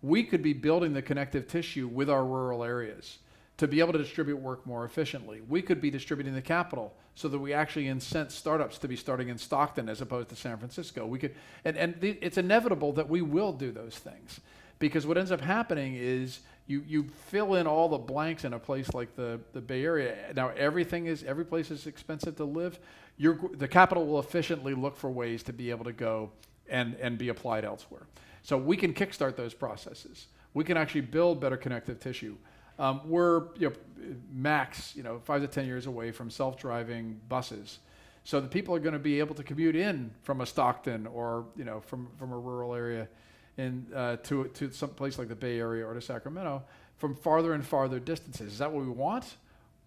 We could be building the connective tissue with our rural areas to be able to distribute work more efficiently. We could be distributing the capital so that we actually incent startups to be starting in Stockton as opposed to San Francisco. We could, it's inevitable that we will do those things, because what ends up happening is you fill in all the blanks in a place like the Bay Area. Now every place is expensive to live. The capital will efficiently look for ways to be able to go and be applied elsewhere. So we can kickstart those processes. We can actually build better connective tissue. We're max 5 to 10 years away from self-driving buses, so the people are going to be able to commute in from a Stockton or from a rural area to some place like the Bay Area or to Sacramento from farther and farther distances. Is that what we want,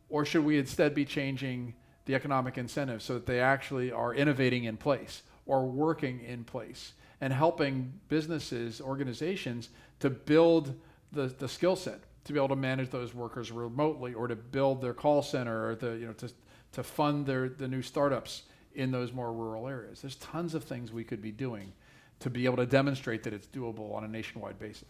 or should we instead be changing the economic incentives so that they actually are innovating in place or working in place and helping businesses, organizations to build the skill set to be able to manage those workers remotely, or to build their call center, or to fund the new startups in those more rural areas. There's tons of things we could be doing to be able to demonstrate that it's doable on a nationwide basis.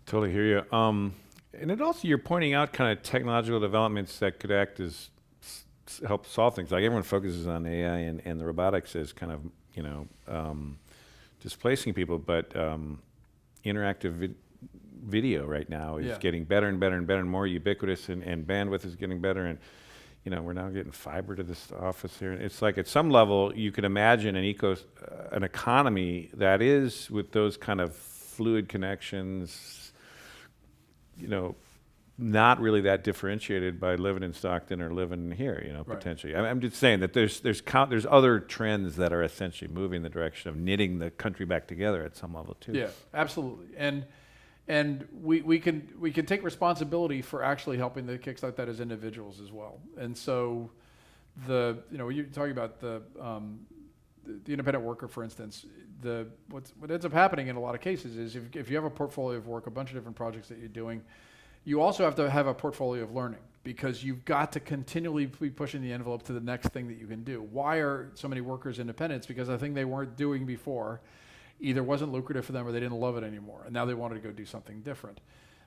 Totally hear you. And it also, you're pointing out kind of technological developments that could act as help solve things. Like everyone focuses on AI and the robotics as kind of displacing people, but interactive video right now is getting better and better and better and more ubiquitous, and bandwidth is getting better, and we're now getting fiber to this office here. It's like at some level you could imagine an economy that is with those kind of fluid connections, not really that differentiated by living in Stockton or living here, Right. potentially. I'm just saying that there's other trends that are essentially moving in the direction of knitting the country back together at some level too. Yeah, absolutely. And we can take responsibility for actually helping to kickstart that as individuals as well. And so when you're talking about the independent worker, for instance, what ends up happening in a lot of cases is if you have a portfolio of work, a bunch of different projects that you're doing, you also have to have a portfolio of learning, because you've got to continually be pushing the envelope to the next thing that you can do. Why are so many workers independents? Because I think they weren't doing before either wasn't lucrative for them or they didn't love it anymore, and now they wanted to go do something different.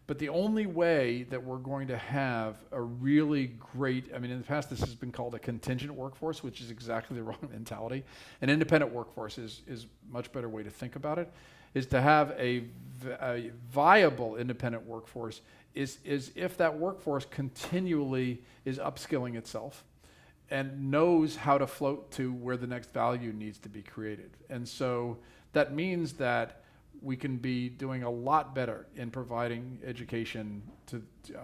But the only way that we're going to have a really great, in the past this has been called a contingent workforce, which is exactly the wrong mentality. An independent workforce is a much better way to think about it, is to have a viable independent workforce is if that workforce continually is upskilling itself and knows how to float to where the next value needs to be created. And so that means that we can be doing a lot better in providing education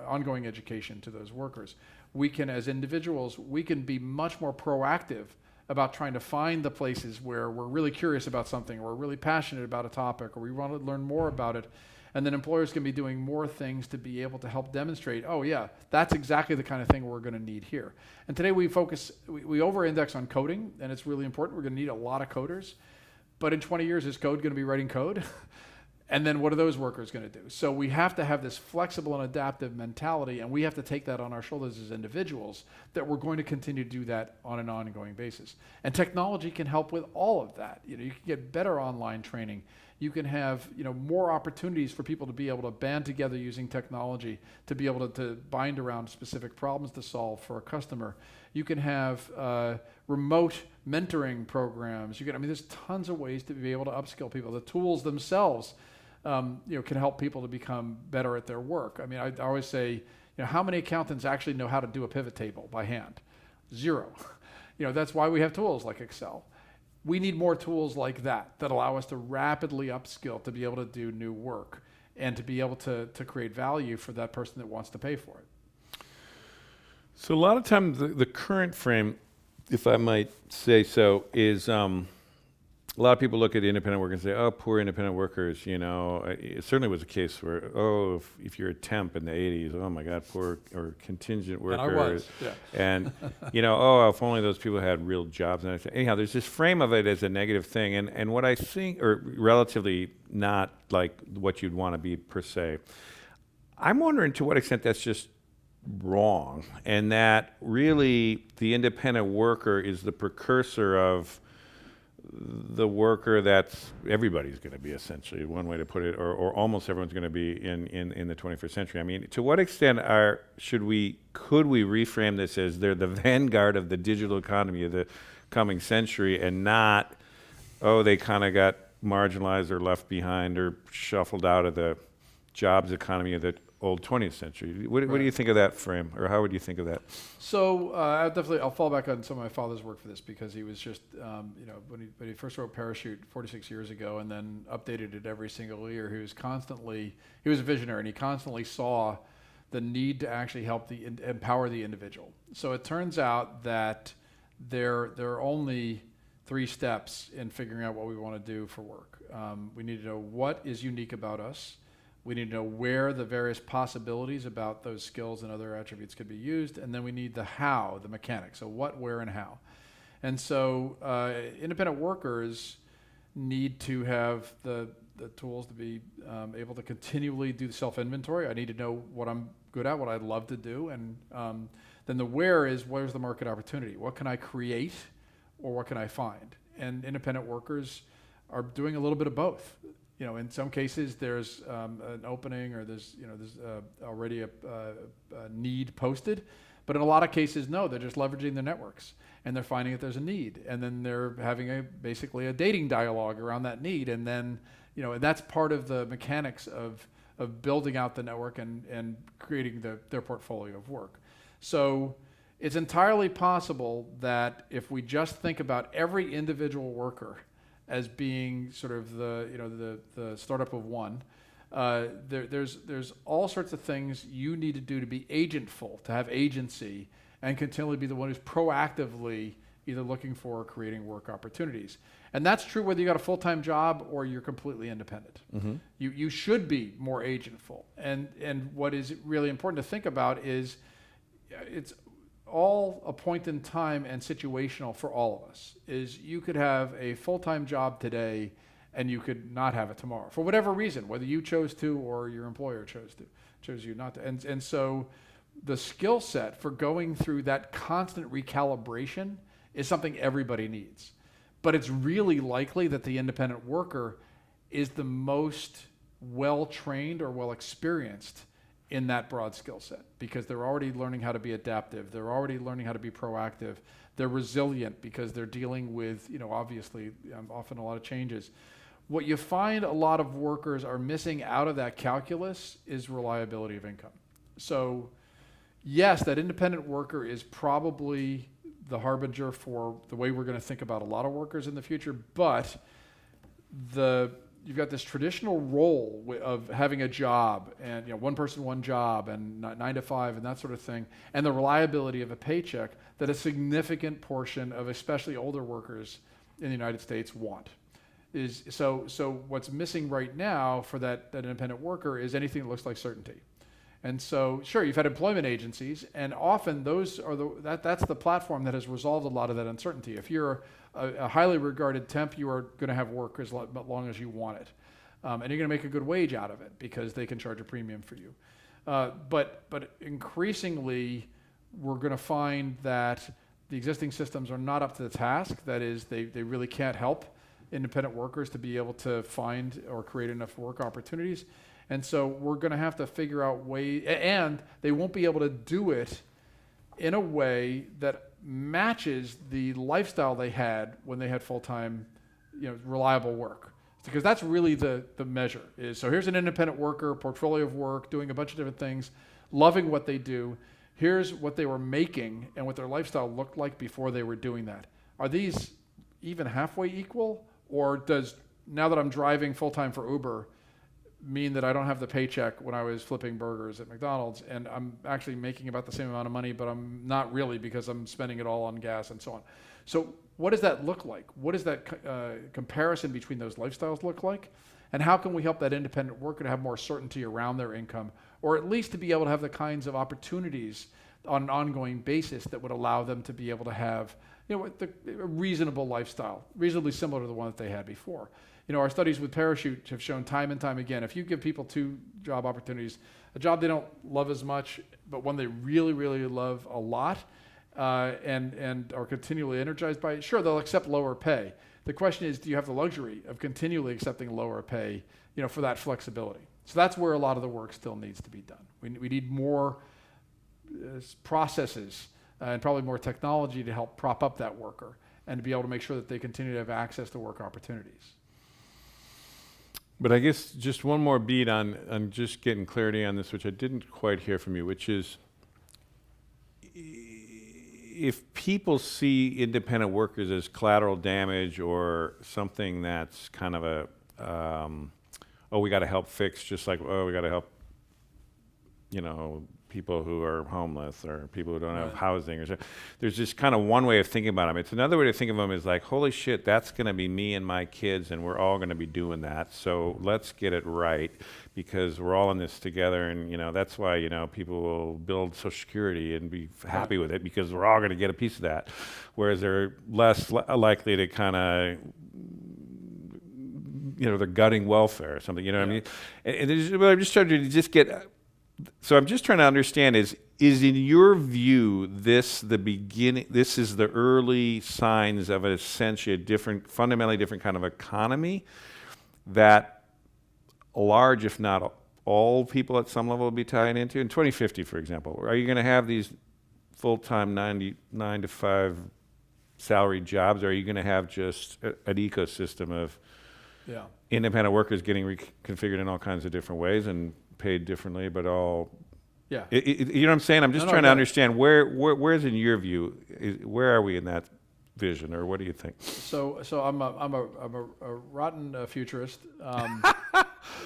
ongoing education to those workers. We can, as individuals, we can be much more proactive about trying to find the places where we're really curious about something, or we're really passionate about a topic, or we want to learn more about it. And then employers can be doing more things to be able to help demonstrate, oh yeah, that's exactly the kind of thing we're going to need here. And today we over-index on coding, and it's really important. We're going to need a lot of coders. But in 20 years, is code going to be writing code? And then what are those workers going to do? So we have to have this flexible and adaptive mentality, and we have to take that on our shoulders as individuals, that we're going to continue to do that on an ongoing basis. And technology can help with all of that. You can get better online training. You can have more opportunities for people to be able to band together using technology to be able to bind around specific problems to solve for a customer. You can have remote mentoring programs. There's tons of ways to be able to upskill people. The tools themselves, can help people to become better at their work. I always say, how many accountants actually know how to do a pivot table by hand? Zero. That's why we have tools like Excel. We need more tools like that allow us to rapidly upskill, to be able to do new work, and to be able to create value for that person that wants to pay for it. So a lot of times the current frame, if I might say so, is a lot of people look at independent workers and say, oh, poor independent workers. It certainly was a case where, oh, if you're a temp in the 80s, oh my God, poor, or contingent workers. And I was, yeah. And, oh, if only those people had real jobs. And anyhow, there's this frame of it as a negative thing. And what I think, or relatively not like what you'd want to be per se, I'm wondering to what extent that's just wrong, and that really the independent worker is the precursor of the worker that's everybody's going to be, essentially, one way to put it, or almost everyone's going to be in the 21st century. I mean, to what extent could we reframe this as they're the vanguard of the digital economy of the coming century, and not, oh, they kind of got marginalized or left behind or shuffled out of the jobs economy of the old 20th century? What do you think of that frame, or how would you think of that? So I'll fall back on some of my father's work for this, because he was just, when he first wrote Parachute 46 years ago and then updated it every single year, he was a visionary, and he constantly saw the need to actually help empower the individual. So it turns out that there are only 3 steps in figuring out what we want to do for work. We need to know what is unique about us. We need to know where the various possibilities about those skills and other attributes could be used. And then we need the how, the mechanics. So what, where, and how. And so independent workers need to have the tools to be able to continually do the self-inventory. I need to know what I'm good at, what I'd love to do. And then the where is, where's the market opportunity? What can I create, or what can I find? And independent workers are doing a little bit of both. In some cases there's an opening, or there's already a need posted, but in a lot of cases, no, they're just leveraging their networks, and they're finding that there's a need, and then they're having basically a dating dialogue around that need, and then and that's part of the mechanics of building out the network and creating their portfolio of work. So it's entirely possible that if we just think about every individual worker as being sort of the startup of one, there's all sorts of things you need to do to be agentful, to have agency, and continually be the one who's proactively either looking for or creating work opportunities. And that's true whether you got a full-time job or you're completely independent. Mm-hmm. You should be more agentful. And what is really important to think about is it's all a point in time and situational for all of us. Is you could have a full-time job today and you could not have it tomorrow for whatever reason, whether you chose to or your employer chose you not to. And so the skill set for going through that constant recalibration is something everybody needs. But it's really likely that the independent worker is the most well-trained or well-experienced in that broad skill set, because they're already learning how to be adaptive. They're already learning how to be proactive. They're resilient because they're dealing with, obviously, often a lot of changes. What you find a lot of workers are missing out of that calculus is reliability of income. So yes, that independent worker is probably the harbinger for the way we're going to think about a lot of workers in the future, but you've got this traditional role of having a job, and one person, one job, and 9 to 5, and that sort of thing, and the reliability of a paycheck that a significant portion of especially older workers in the United States want. So what's missing right now for that independent worker is anything that looks like certainty. And so, sure, you've had employment agencies, and often those are that's the platform that has resolved a lot of that uncertainty. If you're a highly regarded temp, you are going to have work as long as you want it, and you're going to make a good wage out of it because they can charge a premium for you. But increasingly, we're going to find that the existing systems are not up to the task. That is, they really can't help independent workers to be able to find or create enough work opportunities. And so we're going to have to figure out ways, and they won't be able to do it in a way that matches the lifestyle they had when they had full-time, reliable work. Because that's really the measure. So here's an independent worker, portfolio of work, doing a bunch of different things, loving what they do. Here's what they were making and what their lifestyle looked like before they were doing that. Are these even halfway equal? Or does, now that I'm driving full-time for Uber, mean that I don't have the paycheck when I was flipping burgers at McDonald's, and I'm actually making about the same amount of money, but I'm not really, because I'm spending it all on gas and so on. So what does that look like? What does that comparison between those lifestyles look like? And how can we help that independent worker to have more certainty around their income, or at least to be able to have the kinds of opportunities on an ongoing basis that would allow them to be able to have a reasonable lifestyle, reasonably similar to the one that they had before. Our studies with Parachute have shown time and time again, if you give people 2 job opportunities, a job they don't love as much, but one they really, really love a lot, and are continually energized by it, sure, they'll accept lower pay. The question is, do you have the luxury of continually accepting lower pay, for that flexibility? So that's where a lot of the work still needs to be done. We need more processes and probably more technology to help prop up that worker and to be able to make sure that they continue to have access to work opportunities. But I guess just one more beat on just getting clarity on this, which I didn't quite hear from you, which is if people see independent workers as collateral damage or something that's kind of we got to help fix, just like, we got to help, people who are homeless or people who don't have housing or so. There's just kind of one way of thinking about them. It's another way to think of them is like, holy shit, that's going to be me and my kids and we're all going to be doing that. So let's get it right because we're all in this together. And, that's why, people will build Social Security and be happy with it because we're all going to get a piece of that. Whereas they're less likely to kind of, they're gutting welfare or something, what I mean? And I'm just trying to get... So I'm just trying to understand is in your view, this is the early signs of essentially a fundamentally different kind of economy that large, if not all people at some level will be tied into? In 2050, for example, are you going to have these full-time 9 to 5 salaried jobs, or are you going to have just an ecosystem of independent workers getting reconfigured in all kinds of different ways and paid differently, but all, you know what I'm saying? I'm just trying to understand where's in your view, where are we in that vision, or what do you think? So I'm a rotten futurist.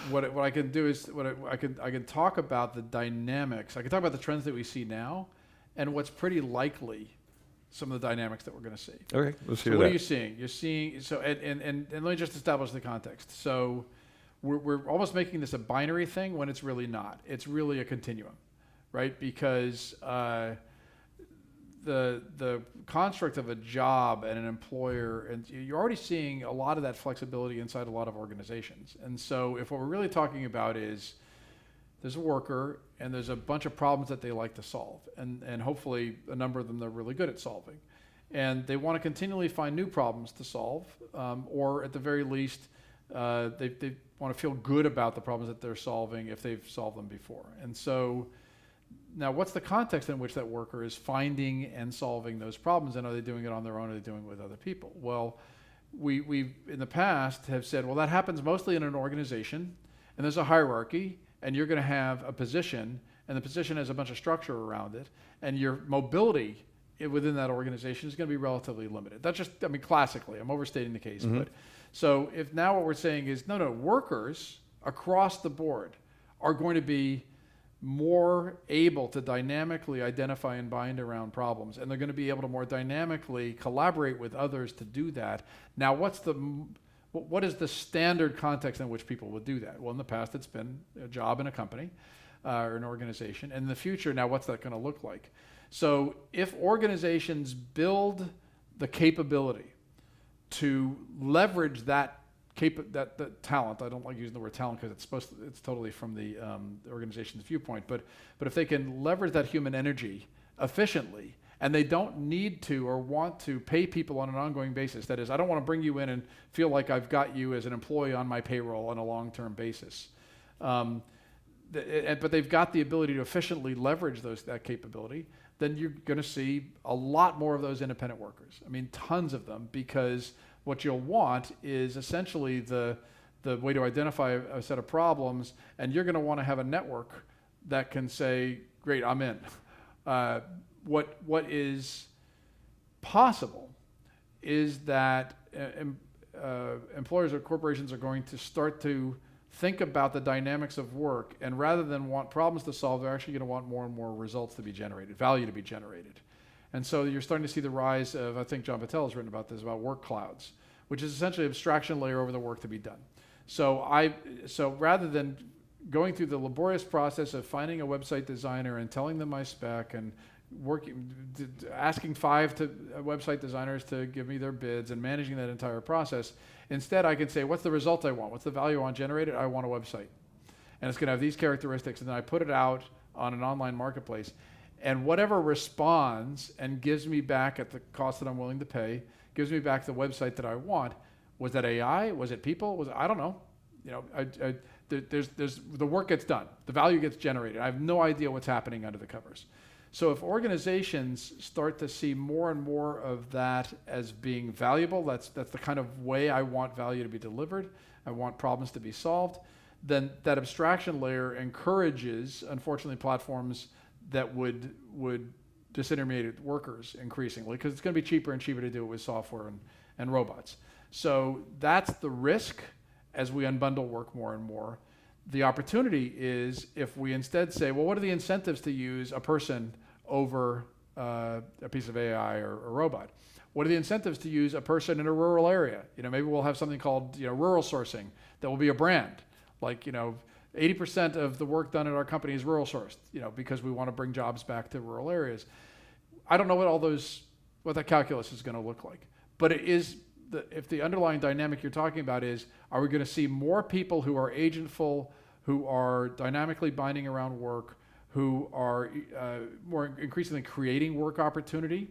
What I can do is I can talk about the dynamics. I can talk about the trends that we see now, and what's pretty likely some of the dynamics that we're going to see. Okay, let's hear that. What are you seeing? You're seeing and let me just establish the context. So we're almost making this a binary thing when it's really not. It's really a continuum, right? Because the construct of a job and an employer, and you're already seeing a lot of that flexibility inside a lot of organizations. And so if what we're really talking about is there's a worker and there's a bunch of problems that they like to solve, and hopefully a number of them they're really good at solving. And they want to continually find new problems to solve, or at the very least, they want to feel good about the problems that they're solving if they've solved them before. And so now what's the context in which that worker is finding and solving those problems, and are they doing it on their own or are they doing it with other people? Well, we in the past have said, well, that happens mostly in an organization, and there's a hierarchy, and you're going to have a position, and the position has a bunch of structure around it, and your mobility within that organization is going to be relatively limited. That's just, classically, I'm overstating the case, but so if now what we're saying is, no, workers across the board are going to be more able to dynamically identify and bind around problems, and they're going to be able to more dynamically collaborate with others to do that. Now, what is the standard context in which people would do that? Well, in the past, it's been a job in a company or an organization. And in the future, now what's that going to look like? So if organizations build the capability to leverage that talent, I don't like using the word talent because it's totally from the organization's viewpoint, but if they can leverage that human energy efficiently, and they don't need to or want to pay people on an ongoing basis. That is, I don't want to bring you in and feel like I've got you as an employee on my payroll on a long-term basis. But they've got the ability to efficiently leverage that capability. Then you're going to see a lot more of those independent workers. Tons of them, because what you'll want is essentially the way to identify a set of problems, and you're going to want to have a network that can say, great, I'm in. What is possible is that employers or corporations are going to start to think about the dynamics of work, and rather than want problems to solve, they're actually going to want more and more results to be generated, value to be generated. And so you're starting to see the rise of, I think John Patel has written about this, about work clouds, which is essentially an abstraction layer over the work to be done. So rather than going through the laborious process of finding a website designer and telling them my spec and asking 5 website designers to give me their bids and managing that entire process, instead I can say, what's the result I want? What's the value I want generated? I want a website. And it's going to have these characteristics, and then I put it out on an online marketplace. And whatever responds and gives me back at the cost that I'm willing to pay, gives me back the website that I want, Was that AI? Was it people? I don't know. You know, there's the work gets done, the value gets generated. I have no idea what's happening under the covers. So if organizations start to see more and more of that as being valuable, that's the kind of way I want value to be delivered, I want problems to be solved, then that abstraction layer encourages, unfortunately, platforms that would disintermediate workers increasingly, because it's going to be cheaper and cheaper to do it with software and robots. So that's the risk as we unbundle work more and more. The opportunity is if we instead say, well, what are the incentives to use a person over a piece of AI or a robot? What are the incentives to use a person in a rural area? You know, maybe we'll have something called, you know, rural sourcing that will be a brand. Like, you know, 80% of the work done at our company is rural sourced, you know, because we want to bring jobs back to rural areas. I don't know what that calculus is going to look like, but it is, if the underlying dynamic you're talking about is, are we going to see more people who are agentful, who are dynamically binding around work, who are more increasingly creating work opportunity?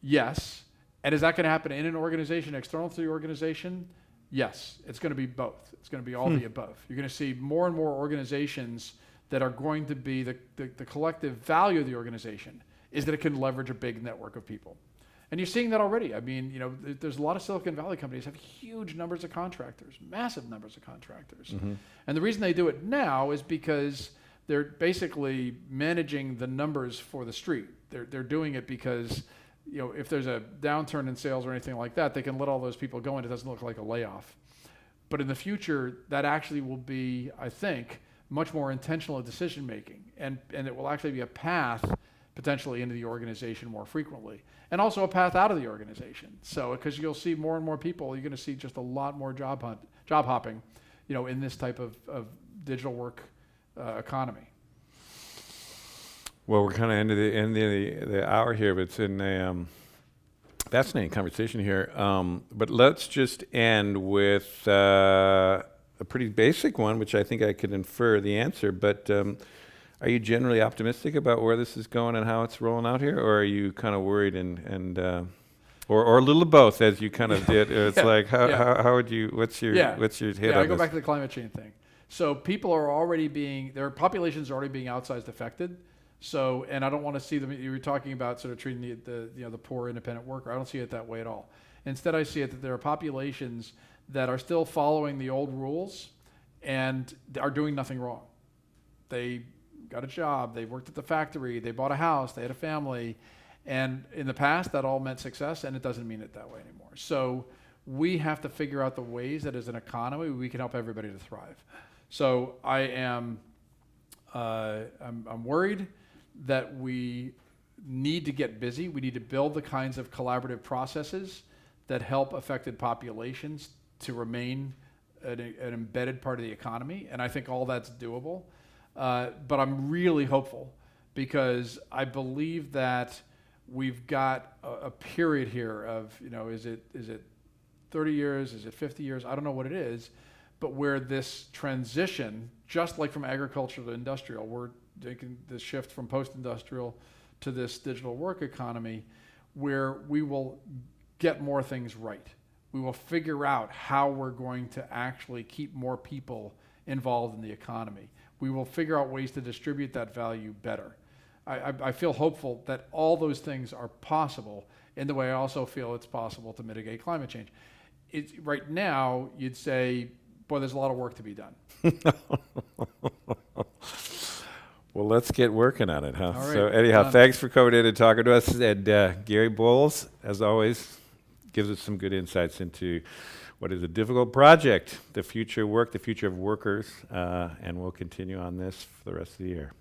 Yes. And is that going to happen in an organization, external to the organization? Yes. It's going to be both. It's going to be all the above. You're going to see more and more organizations that are going to be the collective value of the organization is that it can leverage a big network of people. And you're seeing that already. I mean, you know, there's a lot of Silicon Valley companies have huge numbers of contractors, massive numbers of contractors. Mm-hmm. And the reason they do it now is because they're basically managing the numbers for the street. They're doing it because, you know, if there's a downturn in sales or anything like that, they can let all those people go and it doesn't look like a layoff. But in the future, that actually will be, I think, much more intentional decision making, and it will actually be a path potentially into the organization more frequently, and also a path out of the organization. So, because you'll see more and more people, you're going to see just a lot more job hopping, you know, in this type of digital work economy. Well, we're kind of end of the hour here, but it's in a fascinating conversation here. But let's just end with a pretty basic one, which I think I could infer the answer. But are you generally optimistic about where this is going and how it's rolling out here, or are you kind of worried or a little of both, as you kind of did? It's like how would you? What's your hit on this? I go back to the climate change thing. So people are already their populations are already being outsized affected. So, and I don't want to see them. You were talking about sort of treating the poor independent worker. I don't see it that way at all. Instead, I see it that there are populations that are still following the old rules and are doing nothing wrong. They got a job, they worked at the factory, they bought a house, they had a family, and in the past that all meant success, and it doesn't mean it that way anymore. So we have to figure out the ways that as an economy we can help everybody to thrive. So I'm worried that we need to get busy. We need to build the kinds of collaborative processes that help affected populations to remain an embedded part of the economy, and I think all that's doable. But I'm really hopeful because I believe that we've got a period here of, you know, is it 30 years, is it 50 years? I don't know what it is, but where this transition, just like from agriculture to industrial, we're taking this shift from post-industrial to this digital work economy, where we will get more things right. We will figure out how we're going to actually keep more people involved in the economy. We will figure out ways to distribute that value better. I feel hopeful that all those things are possible in the way I also feel it's possible to mitigate climate change. Right now, you'd say, boy, there's a lot of work to be done. Well, let's get working on it, huh? All right. So anyhow, thanks for coming in and talking to us. And Gary Bolles, as always, gives us some good insights into what is a difficult project, the future of work, the future of workers, and we'll continue on this for the rest of the year.